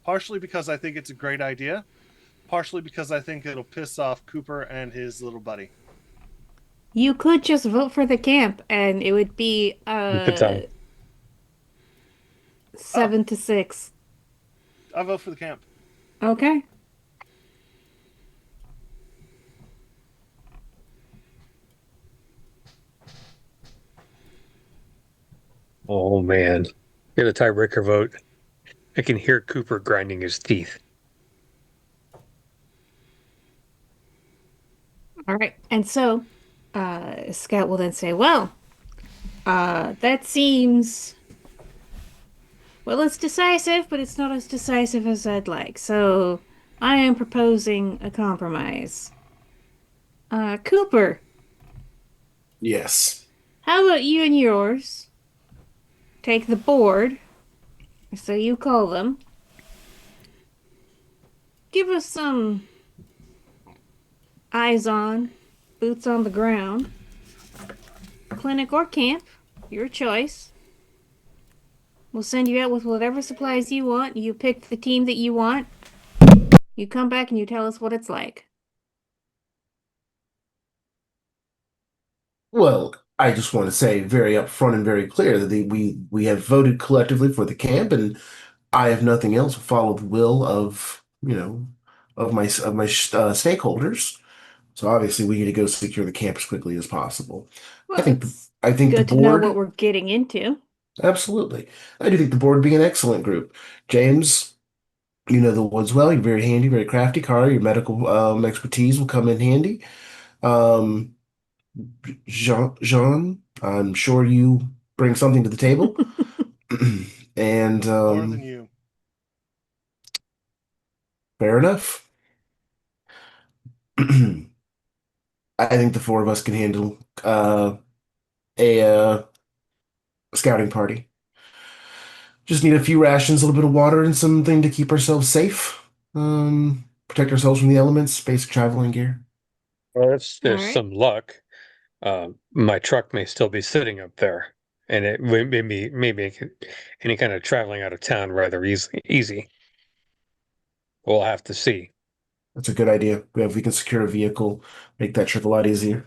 partially because I think it's a great idea, partially because I think it'll piss off Cooper and his little buddy. You could just vote for the camp and it would be Keep it time. Oh, 7-6. I vote for the camp. Okay. Oh man. Get a tiebreaker vote. I can hear Cooper grinding his teeth. All right. And so, Scout will then say, well, that seems, well, it's decisive, but it's not as decisive as I'd like. So, I am proposing a compromise. Cooper, Yes. how about you and yours take the board, so you call them, give us some eyes on, boots on the ground, clinic or camp, your choice. We'll send you out with whatever supplies you want. You pick the team that you want. You come back and you tell us what it's like. Well, I just want to say very upfront and very clear that we have voted collectively for the camp, and I have nothing else but follow the will of stakeholders. So obviously, we need to go secure the camp as quickly as possible. I Well, think it's I think the good to know what board, we're getting into. absolutely. I do think the board would be an excellent group. James, you know the woods well. You're very handy, very crafty. Kara, your medical expertise will come in handy. Um, Jean, I'm sure you bring something to the table. And More than you. fair enough. I think the four of us can handle a scouting party. Just need a few rations, a little bit of water, and something to keep ourselves safe. Protect ourselves from the elements, basic traveling gear. Well, if All there's right. some luck, my truck may still be sitting up there, and it maybe any kind of traveling out of town rather easy. We'll have to see. That's a good idea. If we can secure a vehicle, make that trip a lot easier.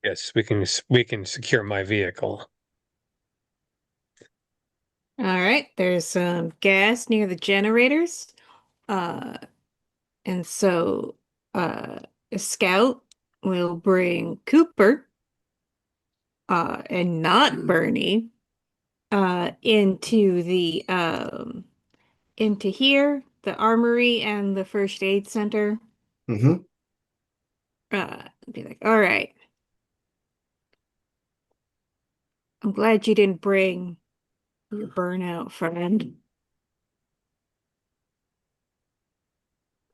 Yes, we can secure my vehicle. All right. There's some gas near the generators. Uh, and so uh, a scout will bring Cooper and not Bernie into the into here, the armory and the first aid center. Hmm. Be like, all right, I'm glad you didn't bring your burnout friend.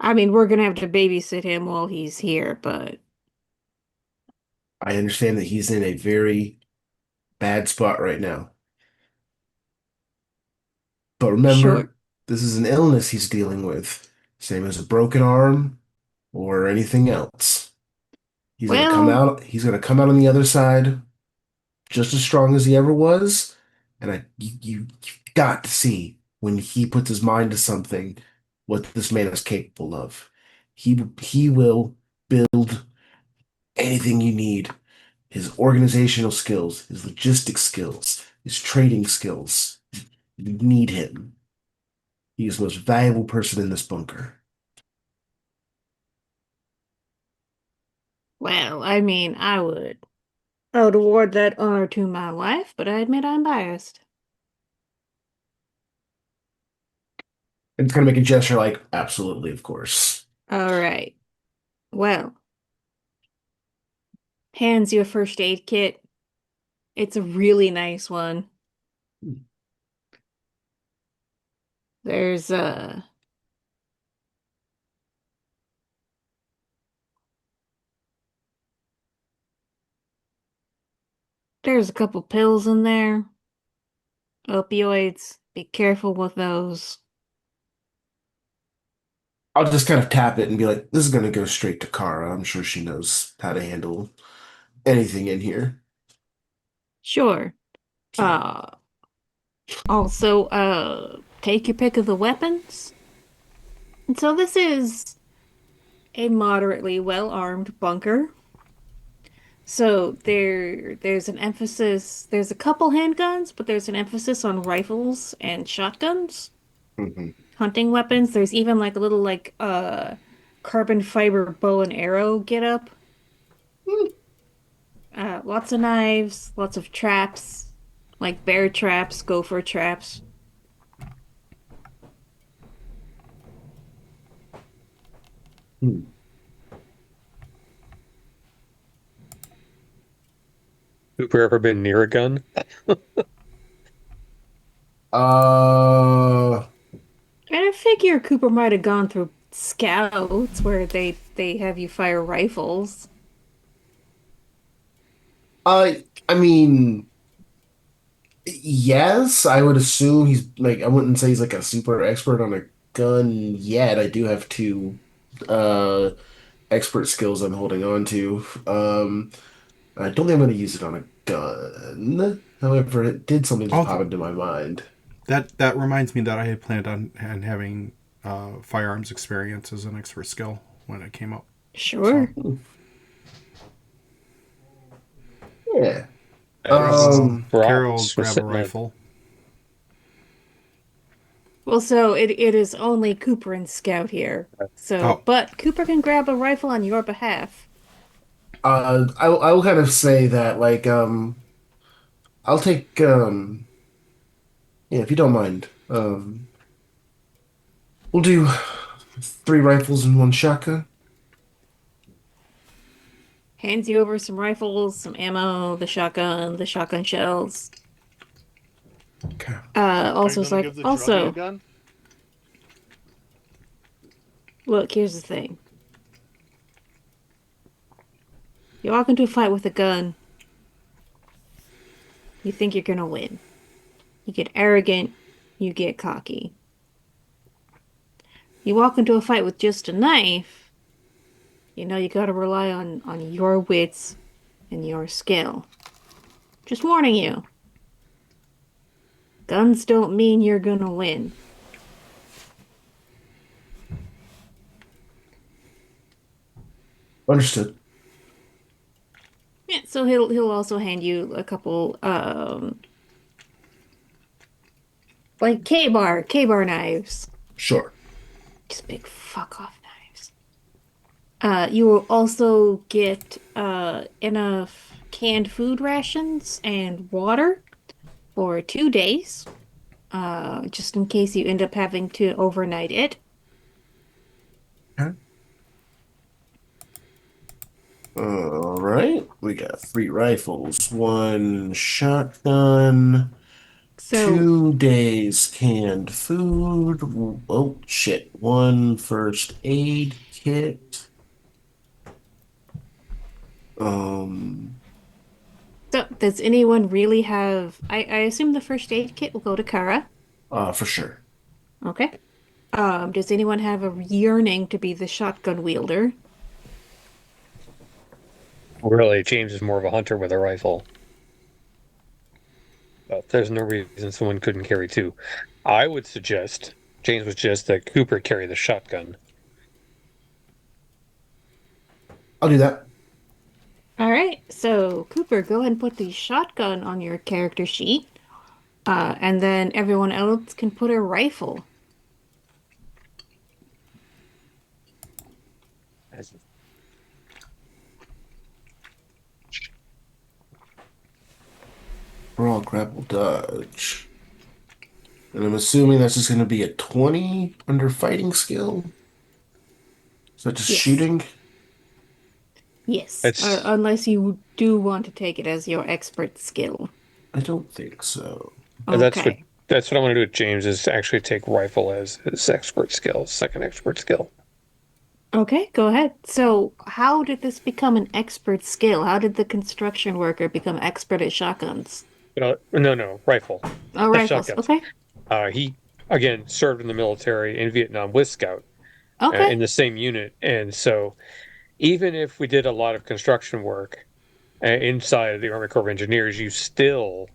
I mean, we're gonna have to babysit him while he's here, but I understand that he's in a very bad spot right now. But sure. remember, this is an illness he's dealing with, same as a broken arm or anything else. Well, He's gonna come out on the other side just as strong as he ever was. And you've got to see when he puts his mind to something what this man is capable of. He will build anything you need. His organizational skills, his logistics skills, his trading skills. You need him. He is the most valuable person in this bunker. well, I mean, I would award that honor to my wife, but I admit I'm biased. And it's gonna make a gesture like, absolutely, of course. All right. Well, hands you a first aid kit. It's a really nice one. There's there's a couple pills in there. Opioids. Be careful with those. I'll just kind of tap it and be like, this is gonna go straight to Kara. I'm sure she knows how to handle anything in here. Sure. So Uh Also, take your pick of the weapons. And so this is a moderately well-armed bunker. So there's an emphasis, there's a couple handguns, but there's an emphasis on rifles and shotguns, mhm. hunting weapons. There's even like a little carbon fiber bow and arrow get up. Hmm. Lots of knives, lots of traps. like bear traps, gopher traps. Hmm. Cooper ever been near a gun? Uh, And I figure Cooper might have gone through scouts where they have you fire rifles. I mean, yes, I would assume he's like, I wouldn't say he's like a super expert on a gun yet. I do have two uh expert skills I'm holding on to. I don't think I'm going to use it on a gun. However, it did something just Oh, pop into my mind. that reminds me that I had planned on having firearms experience as an expert skill when it came up. So Sure. Yeah. There's Carol will rocks just grab a sitting there. rifle. Well, so it is only Cooper and Scout here. So, Oh, but Cooper can grab a rifle on your behalf. I will kind of say that like I'll take yeah, if you don't mind. We'll do three rifles and one shotgun. Hands you over some rifles, some ammo, the shotgun Okay. shells. Are you Also, it's gonna like, give the druggie a also, gun? look, here's the thing. You walk into a fight with a gun, you think you're gonna win. You get arrogant, you get cocky. You walk into a fight with just a knife, you know you gotta rely on your wits and your skill. Just warning you, guns don't mean you're gonna win. Understood. Yeah, so he'll also hand you a couple like K-bar knives. Sure. Just big fuck off knives. You will also get enough canned food rations and water for 2 days, just in case you end up having to overnight it. Okay. All right. We got three rifles, one shotgun, So, 2 days canned food. Oh shit. One first aid kit. Um, does anyone really have? I assume the first aid kit will go to Kara. for sure. Okay. Does anyone have a yearning to be the shotgun wielder? Really, James is more of a hunter with a rifle. But there's no reason someone couldn't carry two. I would suggest James would suggest that Cooper carry the shotgun. I'll do that. All right. So, Cooper, go ahead and put the shotgun on your character sheet. And then everyone else can put a rifle. We're all grapple dodge. And I'm assuming that's just going to be a 20 under fighting skill. Is that just Yes. shooting? Yes. It's Unless you do want to take it as your expert skill. I don't think so. that's what Okay. that's what I want to do with James is actually take rifle as his expert skill, second expert skill. Okay, go ahead. So, how did this become an expert skill? How did the construction worker become expert at shotguns? No, rifle, Oh, rifles. shotguns. Okay. He again served in the military in Vietnam with Scout in Okay. the same unit, and so even if we did a lot of construction work inside of the Army Corps of Engineers, you still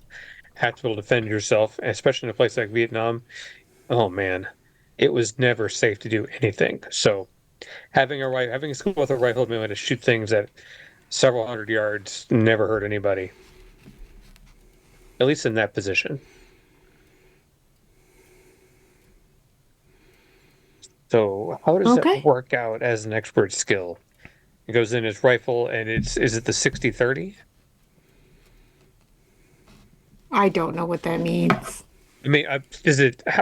have to be able to defend yourself, especially in a place like Vietnam. Oh man, it was never safe to do anything. So having a skill with a rifle, being able to shoot things at several hundred yards, never hurt anybody. At least in that position. So how does that Okay. work out as an expert skill? It goes in as rifle, and is it the 60/30? I don't know what that means. I mean,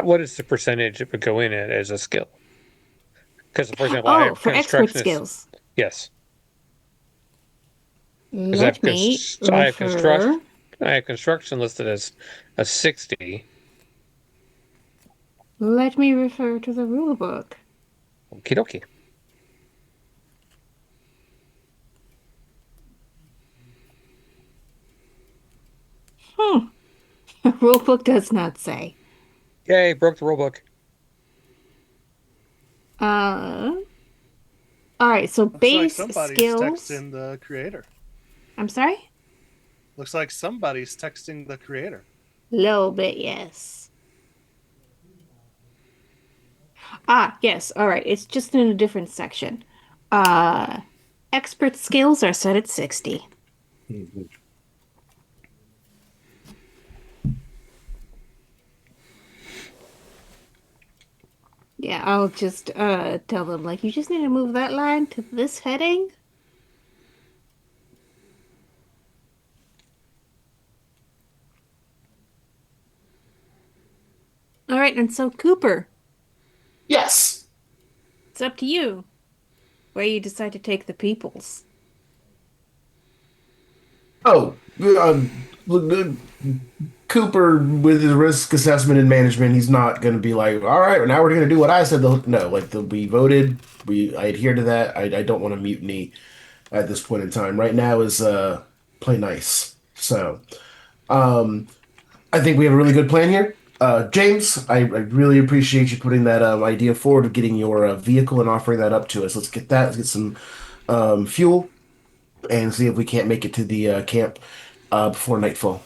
what is the percentage it would go in at as a skill? Because, for example, I Oh, have for expert constructionist. skills. Yes, because Let me refer. I have construction listed as a 60. Let me refer to the rule book. Okie dokie. Hmm. The rule book does not say. Yay, broke the rule book. Uh, all right. So Looks like base somebody's skills. texting the creator. I'm sorry. Looks like somebody's texting the creator. Little bit, yes. Ah, yes. All right. It's just in a different section. Uh, expert skills are set at 60. Yeah, I'll just tell them like you just need to move that line to this heading. All right, and so Cooper, Yes. it's up to you where you decide to take the peoples. Oh, Cooper with his risk assessment and management, he's not going to be like, all right, now we're going to do what I said. No, like we voted, I adhere to that. I don't want to mutiny at this point in time. Right now is play nice. So, um, I think we have a really good plan here. James, I really appreciate you putting that idea forward of getting your vehicle and offering that up to us. Let's get that. Let's get some fuel and see if we can't make it to the camp before nightfall.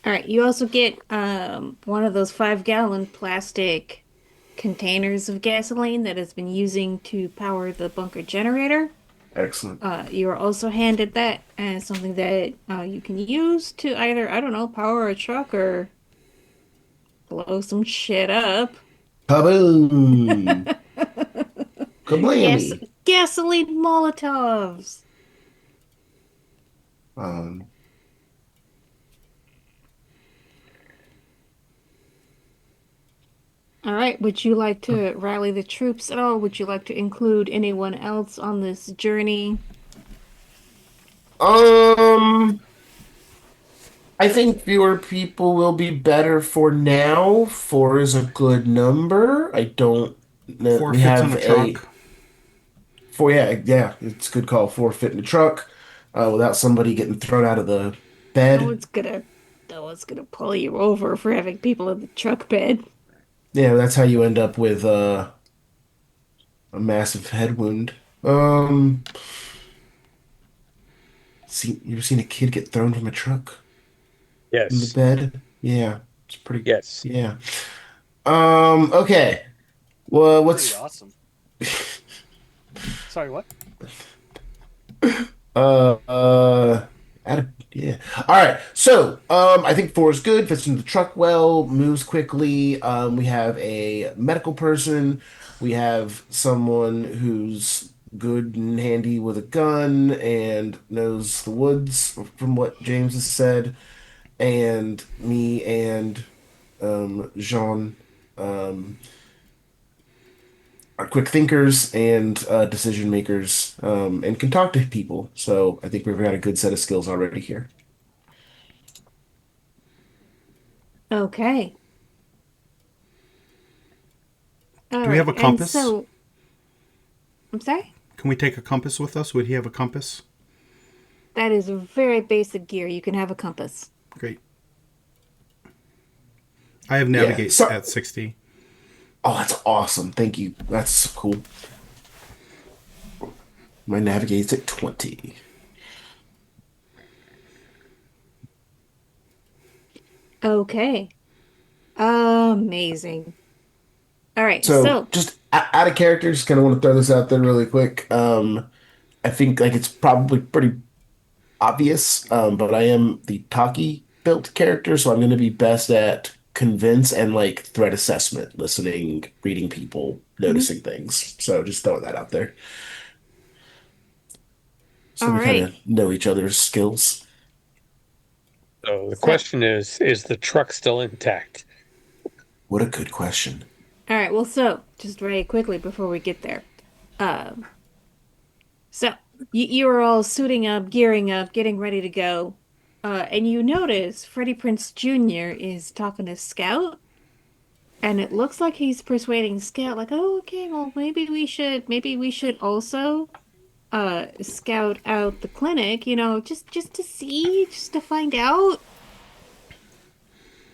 All right, you also get one of those 5-gallon plastic containers of gasoline that has been using to power the bunker generator. Excellent. You are also handed that as something that you can use to either, I don't know, power a truck or blow some shit up. Kaboom! Gas Kablammy! gasoline Molotovs. Um, All right, would you like to rally the troops at all? Would you like to include anyone else on this journey? um, I think fewer people will be better for now. Four is a good number. I don't know. Four We fits in have a a truck. four. Yeah, yeah, it's a good call. Four fit in the truck, without somebody getting thrown out of the No bed. one's gonna, no one's gonna pull you over for having people in the truck bed. Yeah, that's how you end up with a massive head wound. You ever seen a kid get thrown from a truck in the Yes, bed? Yeah, it's pretty. yes. Yeah. Okay. Well, Pretty what's awesome. Sorry, what? uh uh yeah. All right. So, I think four is good. Fits into the truck well. Moves quickly. We have a medical person. We have someone who's good and handy with a gun and knows the woods, from what James has said. And me and Jean um, are quick thinkers and decision makers, and can talk to people. So I think we've got a good set of skills already here. Okay. All Do we have right, a and compass? so I'm sorry. Can we take a compass with us? Would he have a compass? That is very basic gear. You can have a compass. Great. I have Yeah. navigate So, at 60. oh, that's awesome. Thank you. That's cool. My navigate's at 20. Okay. Amazing. All right, So so just out of character, just kind of want to throw this out there really quick. I think like it's probably pretty obvious, but I am the talkie built character, so I'm going to be best at convince and like threat assessment, listening, reading people, mhm. noticing things. So just throwing that out there, so All we kind right. of know each other's skills. So the question is the truck still intact? What a good question. All right, well, so just very quickly before we get there. Um, so you are all suiting up, gearing up, getting ready to go. And you notice Freddie Prince Jr. is talking to Scout, and it looks like he's persuading Scout, like, oh, okay, well, maybe we should also scout out the clinic, just to see, just to find out.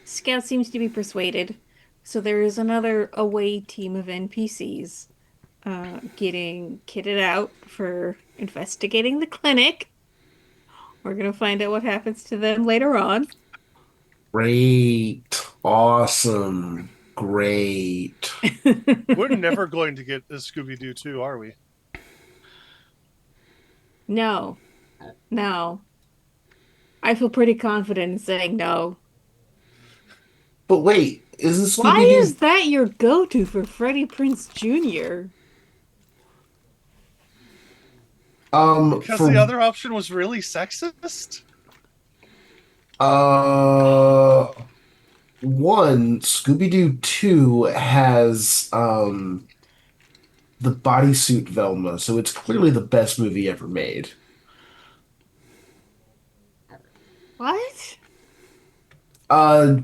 Scout seems to be persuaded. So there is another away team of NPCs getting kitted out for investigating the clinic. We're gonna find out what happens to them later on. Great. Awesome. Great. We're never going to get a Scooby Doo 2, are we? No, no. I feel pretty confident in saying no. But wait, isn't Why Scooby is Doo? that your go-to for Freddie Prince Jr.? Because the For other option was really sexist? uh one, Scooby Doo 2 has the bodysuit Velma, so it's clearly the best movie ever made. What? Uh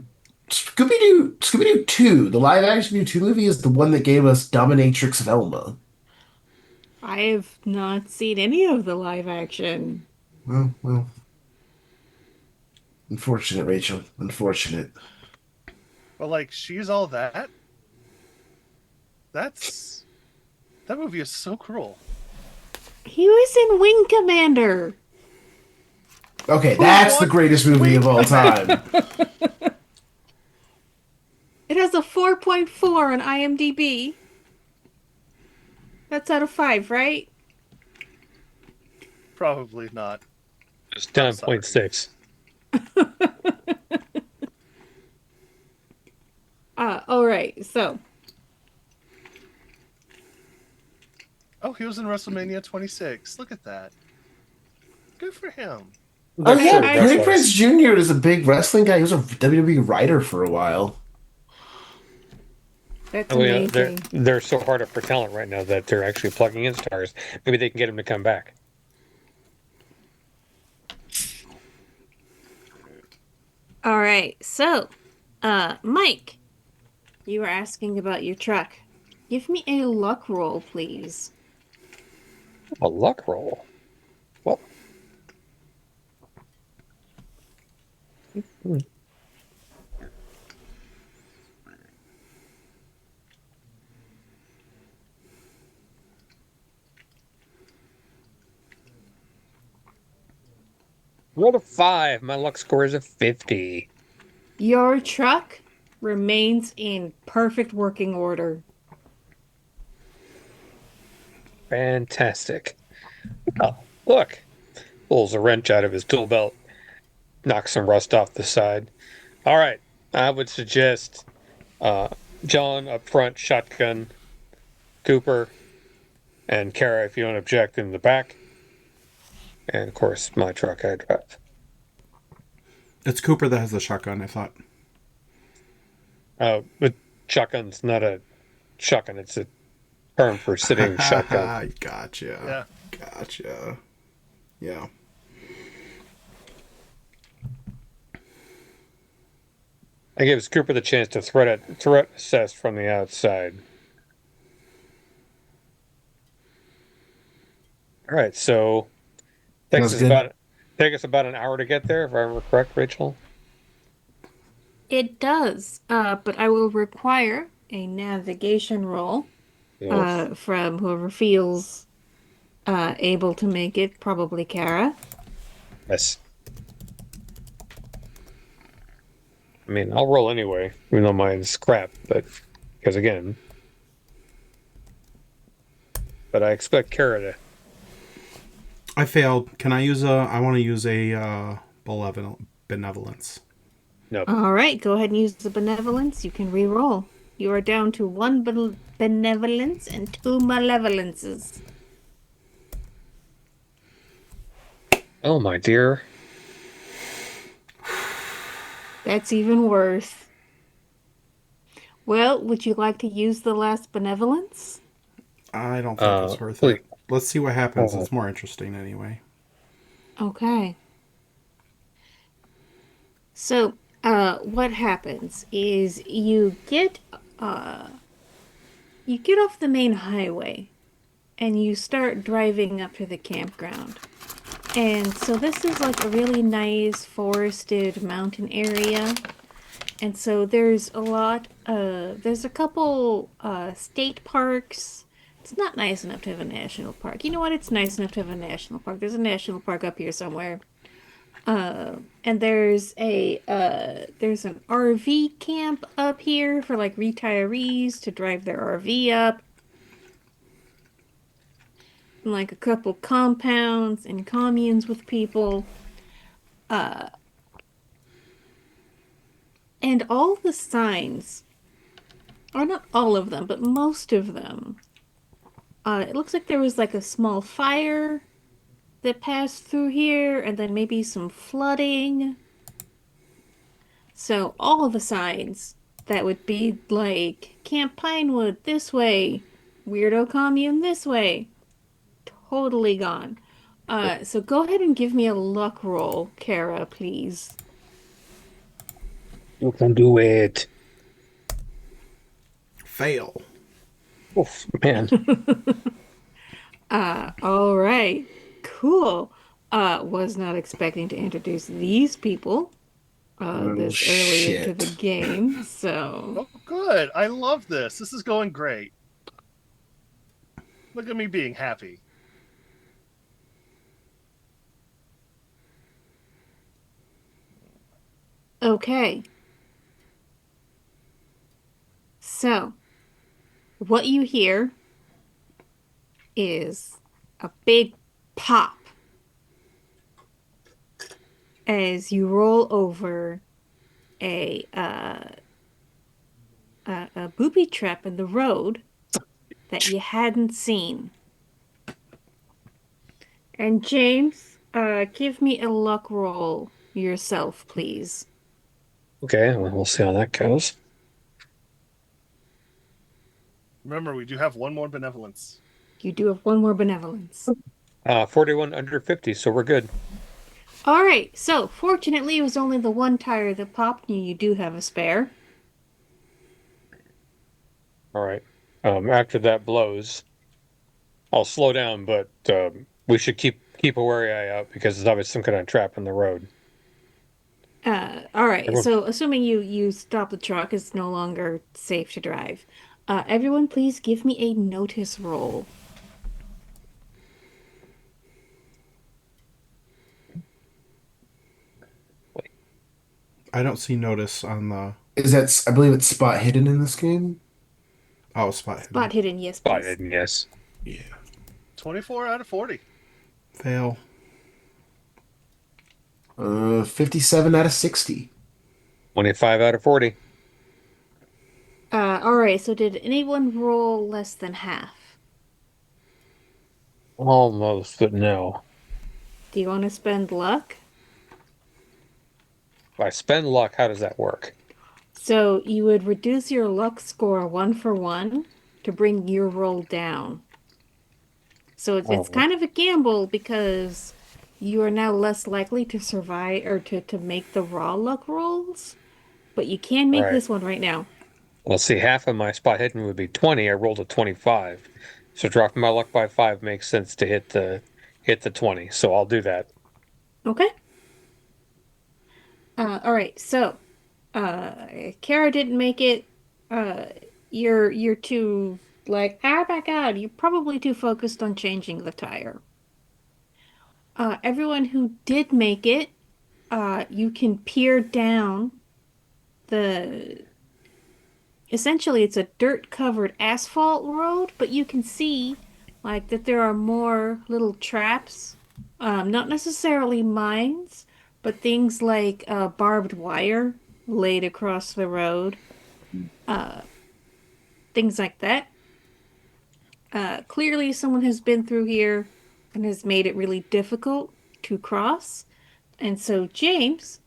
Scooby Doo 2, the live action Scooby Doo 2 movie is the one that gave us Dominatrix Velma. I have not seen any of the live action. Well, unfortunate, Rachel. Unfortunate. But like, she's all that? That movie is so cruel. He was in Wing Commander. Okay, that's the won greatest movie of all time. It has a 4.4 on IMDb. That's out of 5, right? Probably not. It's 10.6. All right. So, Oh, he was in WrestleMania 26. Look at that. Good for him. Oh They're yeah, pro I- Freddie wrestlers. Prinze Jr. is a big wrestling guy. He was a WWE writer for a while. that's Oh, yeah, they're amazing. they're so hard up for talent right now that they're actually plugging in stars. Maybe they can get them to come back. All right. So, Mike, you were asking about your truck. Give me a luck roll, please. A luck roll. Well, roll a 5. My luck score is a 50. Your truck remains in perfect working order. Fantastic. Oh, look. Pulls a wrench out of his tool belt, knocks some rust off the side. All right. I would suggest John up front, shotgun, Cooper, and Kara, if you don't object, in the back. And of course, my truck I drive. It's Cooper that has the shotgun, I thought. But shotgun's not a shotgun, it's a term for sitting shotgun. Gotcha. Yeah. Gotcha. Yeah. I gives Cooper the chance to threat assess from the outside. All right, so Sounds good. take us about an hour to get there, if I remember correct, Rachel. It does, but I will require a navigation roll from whoever feels able to make it, probably Kara. Yes. I mean, I'll roll anyway, even though mine's crap, but because again. But I expect Kara to. I failed. Can I use I want to use a benevolence. No. All right, go ahead and use the benevolence. You can re-roll. You are down to 1 benevolence and 2 malevolences. Oh my dear. That's even worse. Well, would you like to use the last benevolence? I don't think it's worth Please. it. Let's see what happens. Oh, It's more interesting anyway. Okay. So, what happens is uh, you get off the main highway and you start driving up to the campground. And so this is like a really nice forested mountain area. And so there's a couple state parks. It's not nice enough to have a national park. You know what? It's nice enough to have a national park. There's a national park up here somewhere. And there's an RV camp up here for like retirees to drive their RV up. And like a couple compounds and communes with people. Uh, and all the signs, or not all of them, but most of them, it looks like there was like a small fire that passed through here, and then maybe some flooding. So all of the signs that would be like Camp Pinewood this way, Weirdo Commune this way, totally gone. So go ahead and give me a luck roll, Kara, please. you can do it. Fail. Oof, man. All right. Cool. Was not expecting to introduce these people Oh, this early into the shit. game, so Oh, good. I love this. This is going great. Look at me being happy. okay. So, what you hear is a big pop as you roll over a a booby trap in the road that you hadn't seen. And James, give me a luck roll yourself, please. Okay, well, we'll see how that goes. Remember, we do have one more benevolence. You do have one more benevolence. 41 under 50, so we're good. All right, so fortunately, it was only the one tire that popped, and you do have a spare. All right. After that blows, I'll slow down, but we should keep a wary eye out because there's obviously some kind of trap in the road. All right, Everyone, so assuming you stop the truck, it's no longer safe to drive. Everyone, please give me a notice roll. I don't see notice on the. Is that, I believe it's spot hidden in this game? Oh, spot hidden. Spot hidden, yes, spot please. hidden, yes. Yeah. 24 out of 40. Fail. 57 out of 60. 25 out of 40. All right, so did anyone roll less than half? Almost, but no. Do you want to spend luck? If I spend luck, how does that work? So you would reduce your luck score one for one to bring your roll down. So it's Oh, kind of a gamble because you are now less likely to survive or to make the raw luck rolls, but you can make right. this one right now. Well, see, half of my spot hidden would be 20. I rolled a 25. So dropping my luck by 5 makes sense to hit the 20. So I'll do that. Okay. All right. So, Kara didn't make it. Uh, you're too like, oh my God, you're probably too focused on changing the tire. Everyone who did make it, you can peer down the essentially it's a dirt covered asphalt road, but you can see like that there are more little traps, not necessarily mines, but things like barbed wire laid across the road, things like that. Clearly someone has been through here and has made it really difficult to cross. And so James,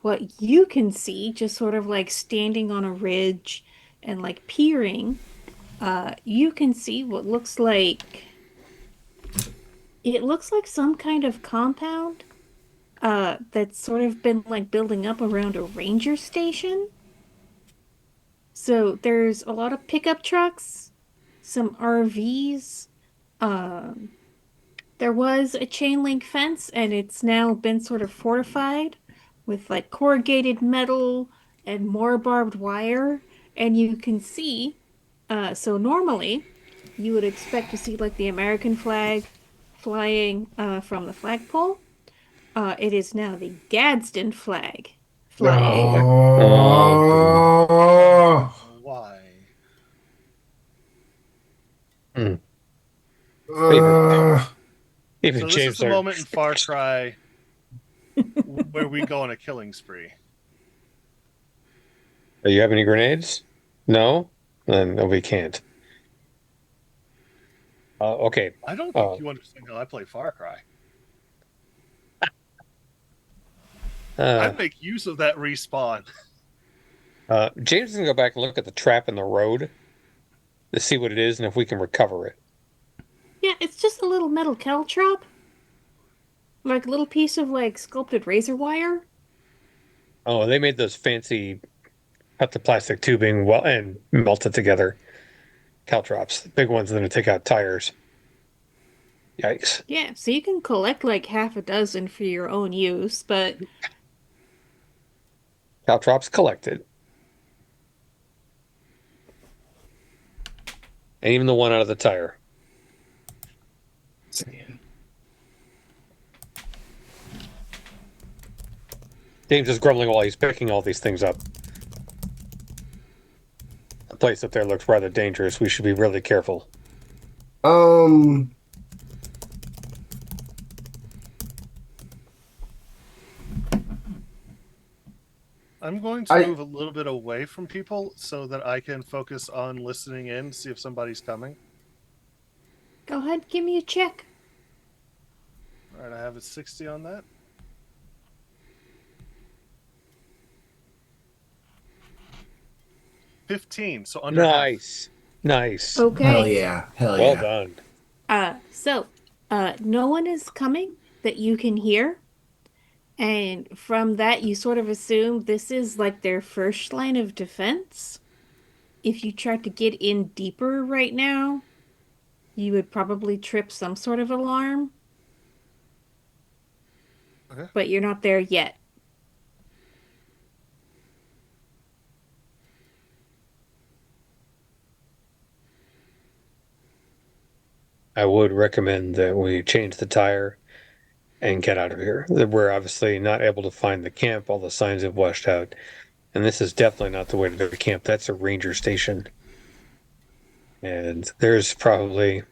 what you can see, just sort of like standing on a ridge and like peering, you can see what looks like it looks like some kind of compound that's sort of been like building up around a ranger station. So there's a lot of pickup trucks, some RVs. Um, there was a chain link fence, and it's now been sort of fortified with like corrugated metal and more barbed wire. And you can see, so normally you would expect to see like the American flag flying from the flagpole. It is now the Gadsden flag flying. Oh, boy. Oh, Why? Hmm. Even uh, even So this is James the are. moment in Far Cry where we go on a killing spree. Do you have any grenades? No? Then we can't. Okay. I don't think Uh, you understand how I play Far Cry. I uh, make use of that respawn. James is gonna go back and look at the trap in the road to see what it is and if we can recover it. Yeah, it's just a little metal caltrop, like a little piece of like sculpted razor wire. Oh, they made those fancy cut the plastic tubing well and melt it together. Caltrops, the big ones that are take out tires. Yikes. Yeah, so you can collect like half a dozen for your own use, but Caltrops collected. And even the one out of the tire. James is grumbling while he's picking all these things up. The place up there looks rather dangerous. We should be really careful. um, I'm going to I move a little bit away from people so that I can focus on listening in, see if somebody's coming. go ahead, give me a check. All right, I have a 60 on that. 15, so under half. Nice. Nice. hell Okay. yeah, hell Well yeah. done. No one is coming that you can hear. And from that, you sort of assume this is like their first line of defense. If you try to get in deeper right now, you would probably trip some sort of alarm, Okay. but you're not there yet. I would recommend that we change the tire and get out of here. We're obviously not able to find the camp. All the signs have washed out. And this is definitely not the way to the camp. That's a ranger station. And there's probably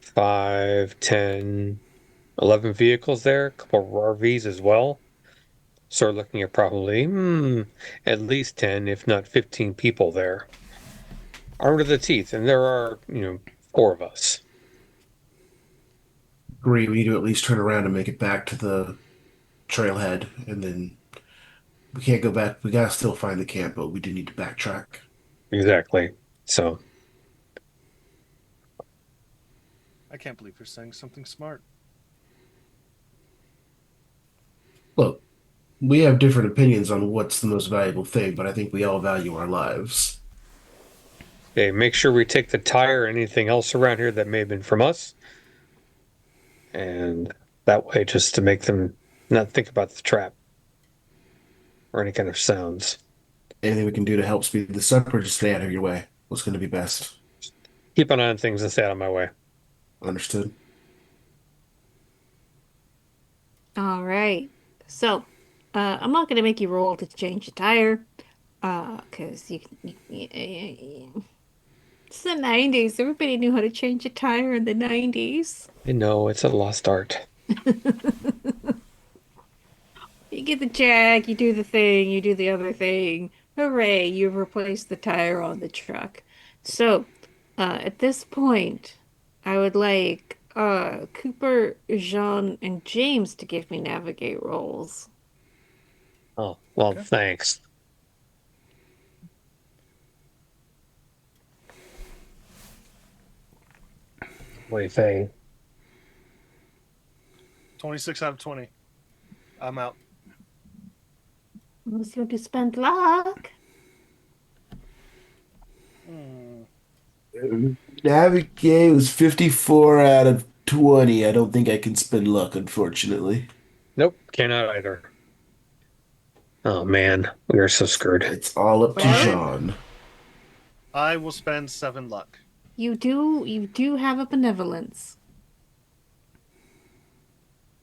5, 10, 11 vehicles there, a couple of RVs as well. So we're looking at probably at least 10, if not 15 people there. Armed to the teeth. And there are, 4 of us. Agree. We need to at least turn around and make it back to the trailhead, and then we can't go back. We gotta still find the camp, but we do need to backtrack. Exactly. So I can't believe you're saying something smart. Look, we have different opinions on what's the most valuable thing, but I think we all value our lives. okay, make sure we take the tire or anything else around here that may have been from us. And that way, just to make them not think about the trap or any kind of sounds. Anything we can do to help speed this up, or just stay out of your way? What's going to be best? Keep an eye on things and stay out of my way. Understood. All right. So, I'm not going to make you roll to change the tire, because it's the 90s. Everybody knew how to change a tire in the 90s. I know it's a lost art. You get the jack, you do the thing, you do the other thing. Hooray, you've replaced the tire on the truck. So, at this point, I would like Cooper, Jean, and James to give me navigate rolls. Oh, well, Okay. thanks. What do you think? 26 out of 20. I'm out. Who's going to spend luck? Hmm. Navigate was 54 out of 20. I don't think I can spend luck, unfortunately. Nope, cannot either. Oh man, we are so screwed. It's all up to Well, Jean. I will spend 7 luck. you do have a benevolence.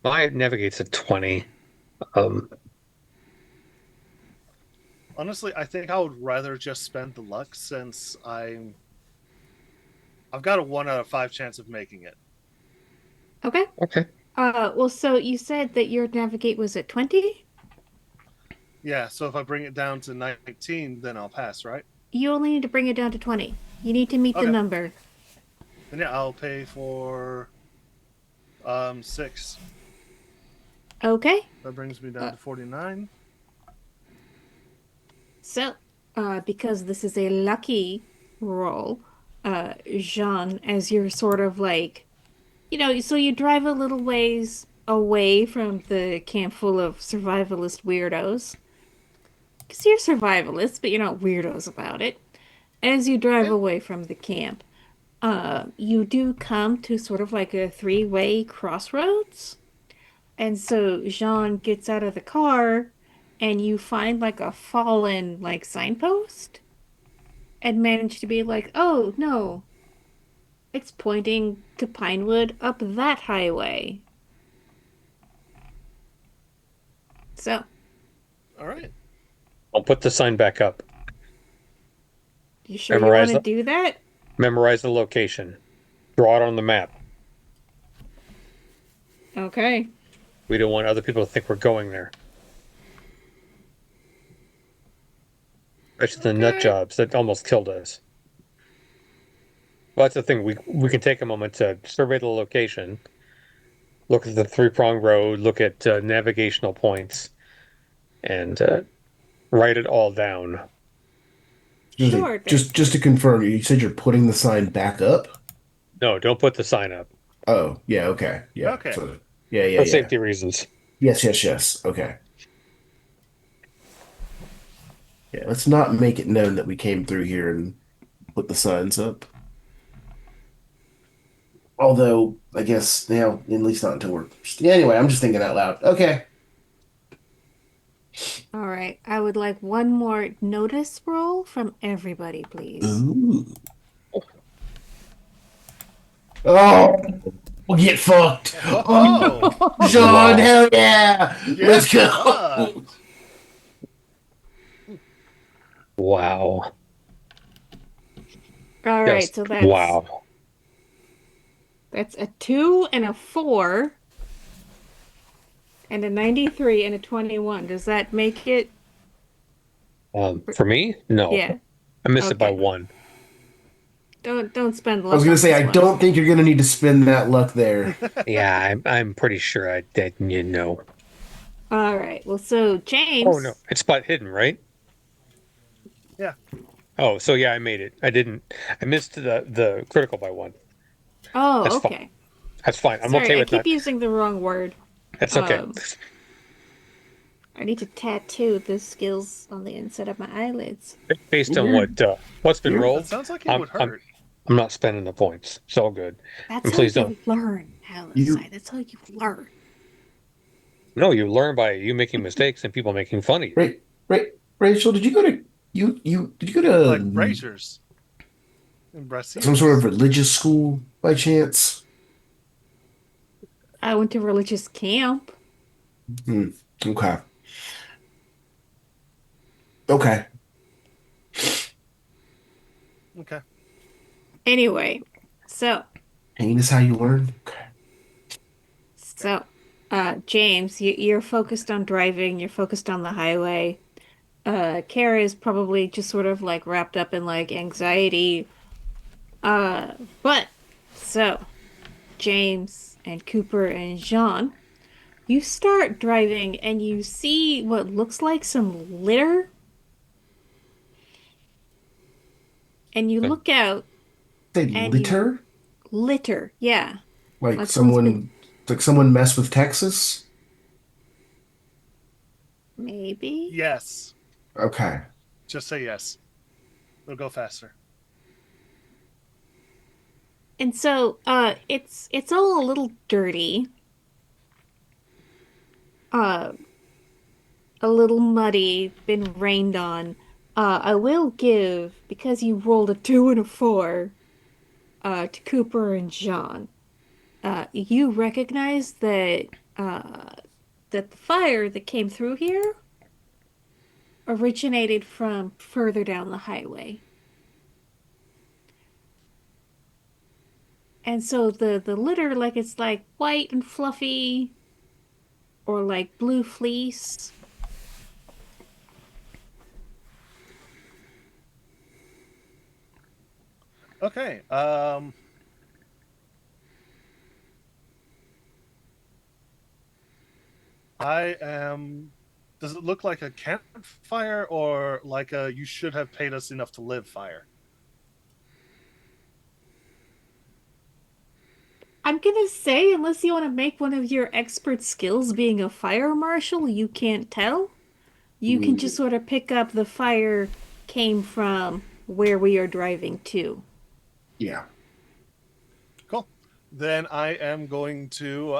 My navigate's at 20. Um, Honestly, I think I would rather just spend the luck since I've got a 1 out of 5 chance of making it. Okay. okay. Well, so you said that your navigate was at 20? Yeah, so if I bring it down to 19, then I'll pass, right? You only need to bring it down to 20. You need to meet the Okay. number. Then yeah, I'll pay for 6. Okay. That brings me down Uh, to 49. So, because this is a lucky roll, Jean, as you're sort of like, so you drive a little ways away from the camp full of survivalist weirdos. Because you're survivalists, but you're not weirdos about it. As you drive Yeah. away from the camp, you do come to sort of like a three-way crossroads. And so Jean gets out of the car and you find like a fallen like signpost and manage to be like, "Oh, no. It's pointing to Pinewood up that highway." So, All right. I'll put the sign back up. you sure you want to do that? Memorize the location. Draw it on the map. Okay. We don't want other people to think we're going there. Especially the nut Okay. jobs that almost killed us. Well, that's the thing. We can take a moment to survey the location, look at the three-prong road, look at navigational points, and write it all down. Sure thing. Just to confirm, you said you're putting the sign back up? No, don't put the sign up Oh, yeah, okay. Yeah. Okay. So yeah, yeah, for yeah. safety reasons. Yes, yes, yes. Okay. Yeah, let's not make it known that we came through here and put the signs up. Although, I guess, at least not until we're. Yeah, anyway, I'm just thinking out loud. Okay. All right. I would like one more notice roll from everybody, please. Ooh. Oh, we'll get fucked. Oh, Oh, Sean, Wow. hell yeah. Let's get go. fucked. Wow. All right, Just so wow. that's a 2 and a 4 and a 93 and a 21. Does that make it? For me, no. Yeah. I missed it by Okay. 1. Don't spend I was luck gonna on say, this I one. don't think you're gonna need to spend that luck there. Yeah, I'm pretty sure I did. You know. All right. Well, so Oh James. no, it's spot hidden, right? Yeah. Oh, so yeah, I made it. I didn't. I missed the critical by 1. Oh, That's fine. okay. That's fine. I'm Sorry, okay I with keep that. using the wrong word. That's okay. I need to tattoo the skills on the inside of my eyelids. Based on Weird. what's been Weird. That rolled, sounds like it I'm, would I'm hurt. I'm not spending the points. It's all good. That's And how please you don't. learn, Alice. You- That's how you learn. No, you learn by you making mistakes and people making fun of you. Rachel, did you go to did you go Like to braziers and some sort of brassieres. religious school by chance? I went to religious camp. Hmm. Okay. Okay. Okay. Anyway, so Pain is how you learn. Okay. so James, you're focused on driving, you're focused on the highway. Kara is probably just sort of like wrapped up in like anxiety. But so James and Cooper and Jean, You start driving and you see what looks like some litter, and you Okay. look out Say and you litter? litter. Yeah, Like like someone's been someone messed with Texas? maybe. Yes. Okay. Just say yes. It'll go faster. And so it's all a little dirty, uh a little muddy, been rained on. I will give, because you rolled a 2 and a 4, to Cooper and John. You recognize uh that the fire that came through here originated from further down the highway. And so the litter, like it's like white and fluffy or like blue fleece. Okay. I am. Does it look like a campfire or like a you should have paid us enough to live fire? I'm gonna say, unless you want to make one of your expert skills being a fire marshal, you can't tell. You can just Mm, sort of pick up the fire came from where we are driving to. yeah. Cool. Then I am going to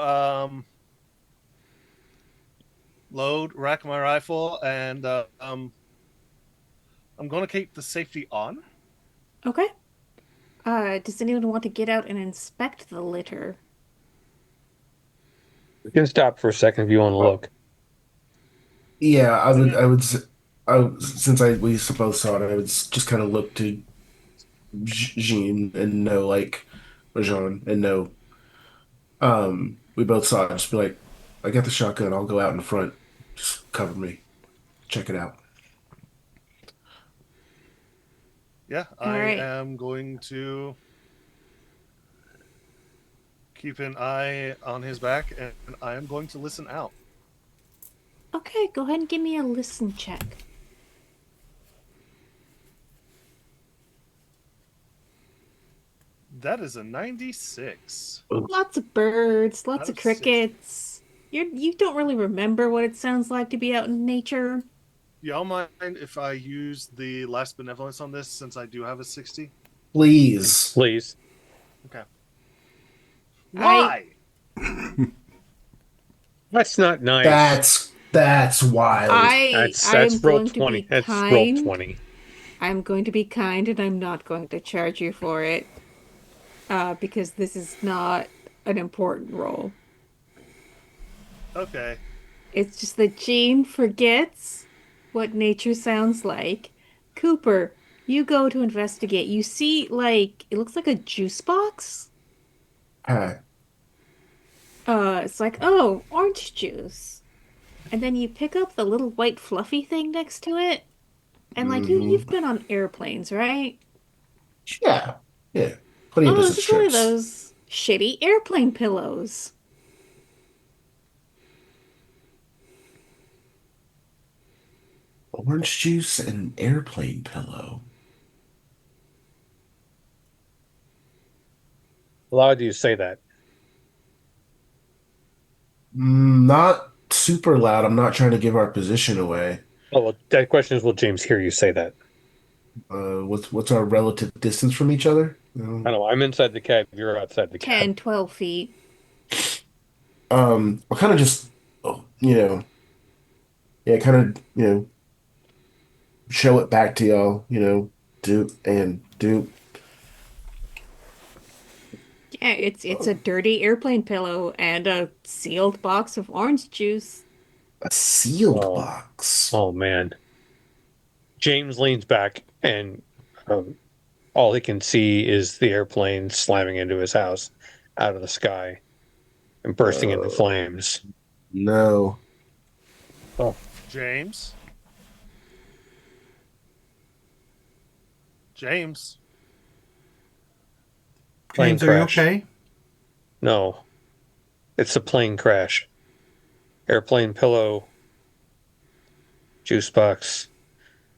load, rack my rifle, and I'm going to keep the safety on. Okay. Does anyone want to get out and inspect the litter? We can stop for a second if you want to Oh, look. yeah, And since we both saw it, I would just kind of look to Jean and know, like, or Jean and know, we both saw it. Just be like, I got the shotgun. I'll go out in front. Just cover me. Check it out. yeah, All I right. am going to keep an eye on his back, and I am going to listen out. Okay, go ahead and give me a listen check. That is a 96 Lots of birds, lots out of of 60. crickets. You don't really remember what it sounds like to be out in nature. Y'all mind if I use the last benevolence on this since I do have a 60? Please. Please. Okay. I Why? That's not nice. That's wild. I That's am roll going to 20. be That's roll kind. 20. I'm going to be kind and I'm not going to charge you for it. Because this is not an important role. Okay. It's just that Jean forgets what nature sounds like. Cooper, you go to investigate. You see, like, it looks like a juice box. Huh. It's like, oh, orange juice. And then you pick up the little white fluffy thing next to it. And like Hmm. you've been on airplanes, right? Yeah. Yeah. Plenty of Oh, it's business just one of trips. those shitty airplane pillows. Orange juice and an airplane pillow. Allowed you to say that. Not super loud. I'm not trying to give our position away. Oh, well, that question is, will James hear you say that? What's our relative distance from each other? I don't know. I'm inside the cab. You're outside the cab. 10, 12 feet. I'll kind of just, oh, yeah, kind of, show it back to y'all, do and do Yeah, it's a dirty airplane pillow and a sealed box of orange juice. a sealed Oh, box. oh man. James leans back and all he can see is the airplane slamming into his house out of the sky and bursting into Uh, flames. no. Oh, James? James? plane James, are you crash. okay? No, it's a plane crash. airplane pillow, juice box.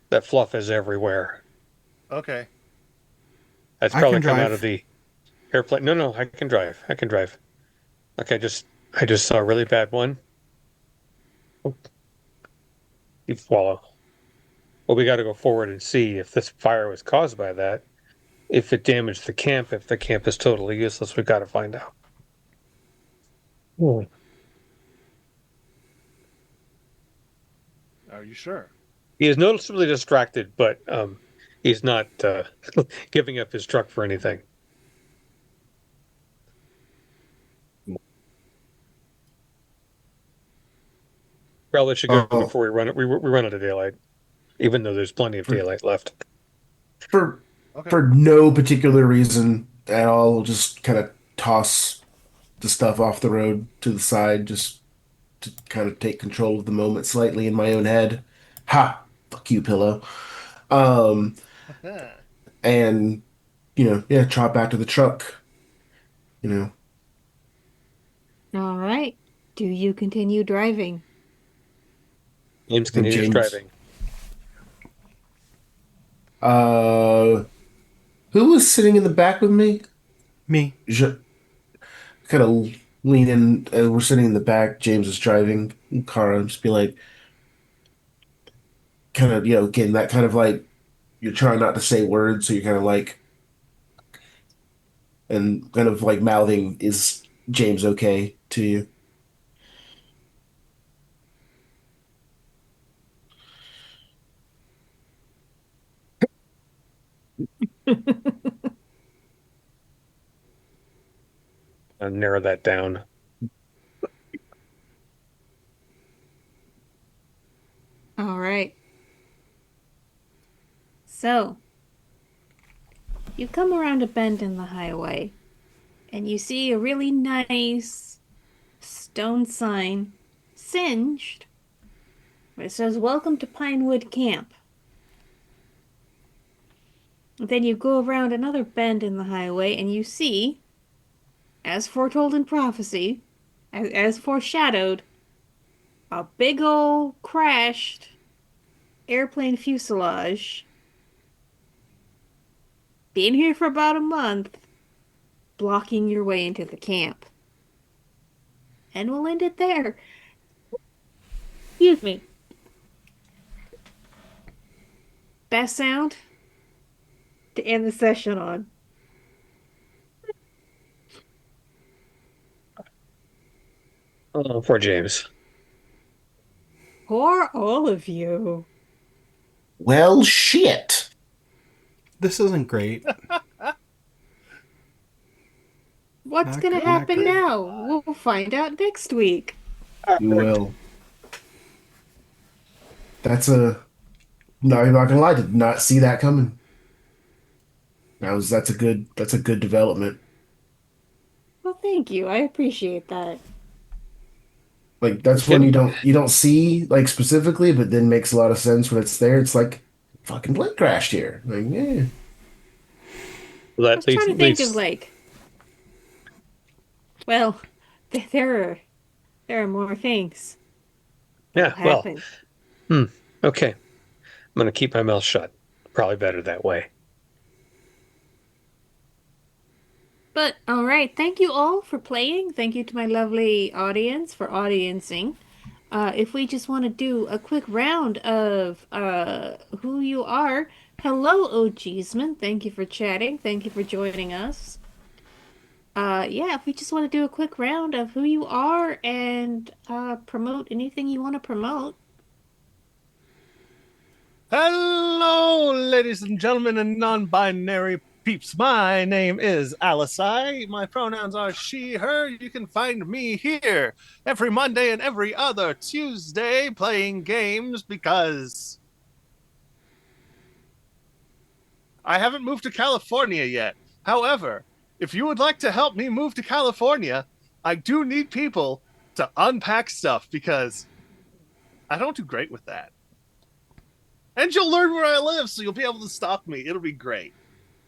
That fluff is everywhere. Okay. That's I can probably come out of drive. the airplane. No, no, I can drive. I can drive. Okay, I just saw a really bad one. Oh, you swallow. Well, we got to go forward and see if this fire was caused by that. If it damaged the camp, if the camp is totally useless, we got to find out. Hmm. Are you sure? He is noticeably distracted, but he's not giving up his truck for anything. Probably should go Oh, before we run out of daylight, even though there's plenty of for daylight left. for Okay. for no particular reason at all, we'll just kind of toss the stuff off the road to the side, just to kind of take control of the moment slightly in my own head. Ha! Fuck you, pillow. Um, and yeah, trot back to the truck. You know, All right. Do you continue driving? James I think continues James. driving. Uh, who was sitting in the back with me? Me. Je kind of lean in. We're sitting in the back. James is driving. Kara just be like, kind of, getting that kind of like you're trying not to say words, so you're kind of like, and kind of like mouthing, "Is James okay?" to you. I'll narrow that down. All right. So, you come around a bend in the highway and you see a really nice stone sign, singed, but it says, "Welcome to Pinewood Camp." Then you go around another bend in the highway and you see, as foretold in prophecy, as foreshadowed, a big old crashed airplane fuselage. Been here for about a month, blocking your way into the camp. And we'll end it there. Excuse me. Best sound to end the session on. Oh, poor James. For all of you. Well, shit. This isn't great. What's Not gonna good. Not happen good. now? We'll find out next week. You will. No, I'm not gonna lie. Did not see that coming. That's a good development. Well, thank you. I appreciate that. Like that's when Kim, you don't see like specifically, but then makes a lot of sense when it's there. It's like fucking plane crashed here. Like, yeah. I that was trying to think of leads. like, well, th- there are there are more things that'll Yeah, well, happen. hmm, okay. I'm gonna keep my mouth shut. Probably better that way. But all right, thank you all for playing. Thank you to my lovely audience for audiencing. If we just want to do a quick round of who you are. Hello, OGsman. Thank you for chatting. Thank you for joining us. Yeah, if we just want to do a quick round of who you are and promote anything you want to promote. Hello, ladies and gentlemen, and non-binary peeps. My name is Alisai. My pronouns are she, her. You can find me here every Monday and every other Tuesday playing games because I haven't moved to California yet. However, if you would like to help me move to California, I do need people to unpack stuff because I don't do great with that. And you'll learn where I live, so you'll be able to stalk me. It'll be great.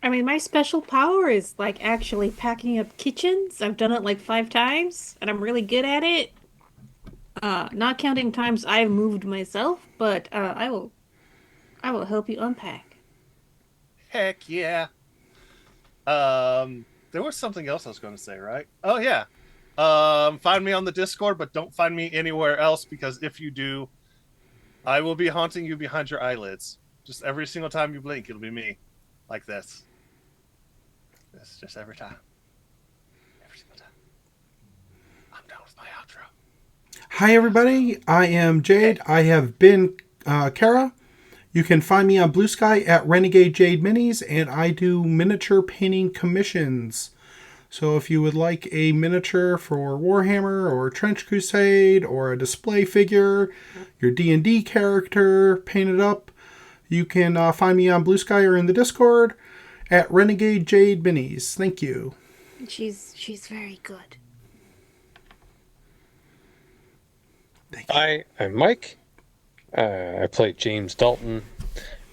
I mean, my special power is like actually packing up kitchens. I've done it like 5 times and I'm really good at it. Not counting times I've moved myself, but I will help you unpack. Heck yeah. There was something else I was going to say, right? Oh yeah. Find me on the Discord, but don't find me anywhere else because if you do, I will be haunting you behind your eyelids. Just every single time you blink, it'll be me, like this. Just every time, every single time. I'm done with my outro. Hi, everybody. I am Hey, Jade. I have been Kara. You can find me on Blue Sky at Renegade Jade Minis, and I do miniature painting commissions. So if you would like a miniature for Warhammer or Trench Crusade or a display figure, your D&D character painted up, you can find me on Blue Sky or in the Discord at Renegade Jade Minis. Thank you. She's very good. Thank you. Hi, I'm Mike. I play James Dalton.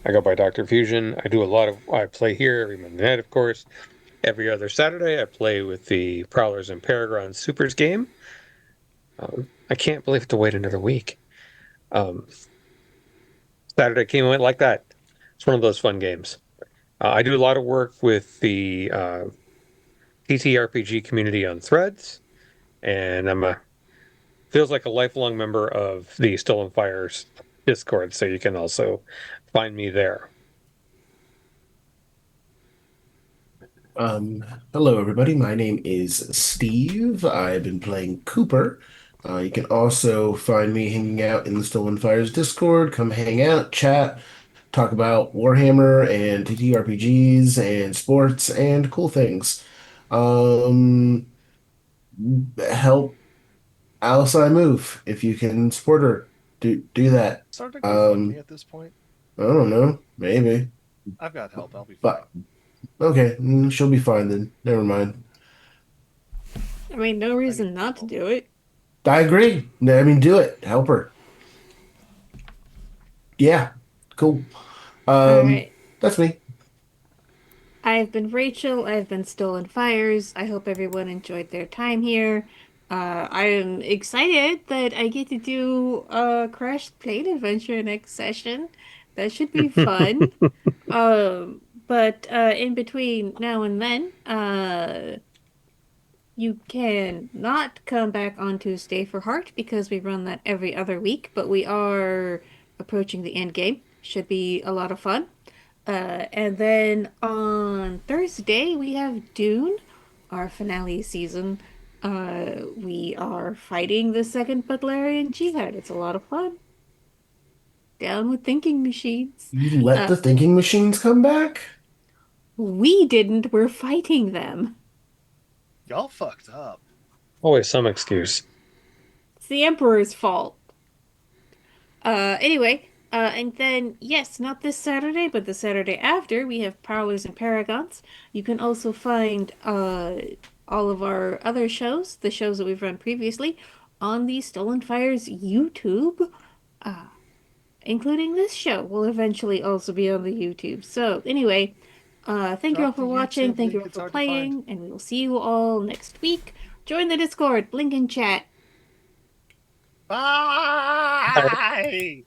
I go by Dr. Fusion. I play here every Monday night, of course. Every other Saturday, I play with the Prowlers and Paragon Supers game. I can't believe I have to wait another week. Um, Saturday came and went like that. It's one of those fun games. I do a lot of work with the TTRPG community on Threads, and feels like a lifelong member of the Stolen Fires Discord, so you can also find me there. Um, Hello, everybody. My name is Steve. I've been playing Cooper. You can also find me hanging out in the Stolen Fires Discord. Come hang out, chat, talk about Warhammer and TTRPGs and sports and cool things. Um, Help Alisai move if you can support her. Do that. start a GoFundMe Um, at this point. I don't know, maybe, I've got help. I'll be fine. but okay, she'll be fine then. Never mind. I mean, no I need reason not to people. do it. I agree. I mean, do it. Help her. Yeah, cool. All right. That's me. I've been Rachel. I've been Stolen Fires. I hope everyone enjoyed their time here. I am excited that I get to do a Crash Plane Adventure next session. That should be fun. But in between now and then, you can not come back on Tuesday for Heart because we run that every other week, but we are approaching the end game. Should be a lot of fun. And then on Thursday, we have Dune, our finale season. We are fighting the second Butlerian Jihad. It's a lot of fun. Down with thinking machines. You let Uh, the thinking machines come back? we didn't, we're fighting them. Y'all fucked up. Always some excuse. It's the Emperor's fault. Anyway, and then, yes, not this Saturday, but the Saturday after, we have Prowlers and Paragons. You can also find all of our other shows, the shows that we've run previously, on the Stolen Fires YouTube, uh, including this show will eventually also be on the YouTube. So, anyway, thank you all Drop for the watching, YouTube thank you link. all It's for hard to find. playing, and we will see you all next week. Join the Discord, link in chat. Bye.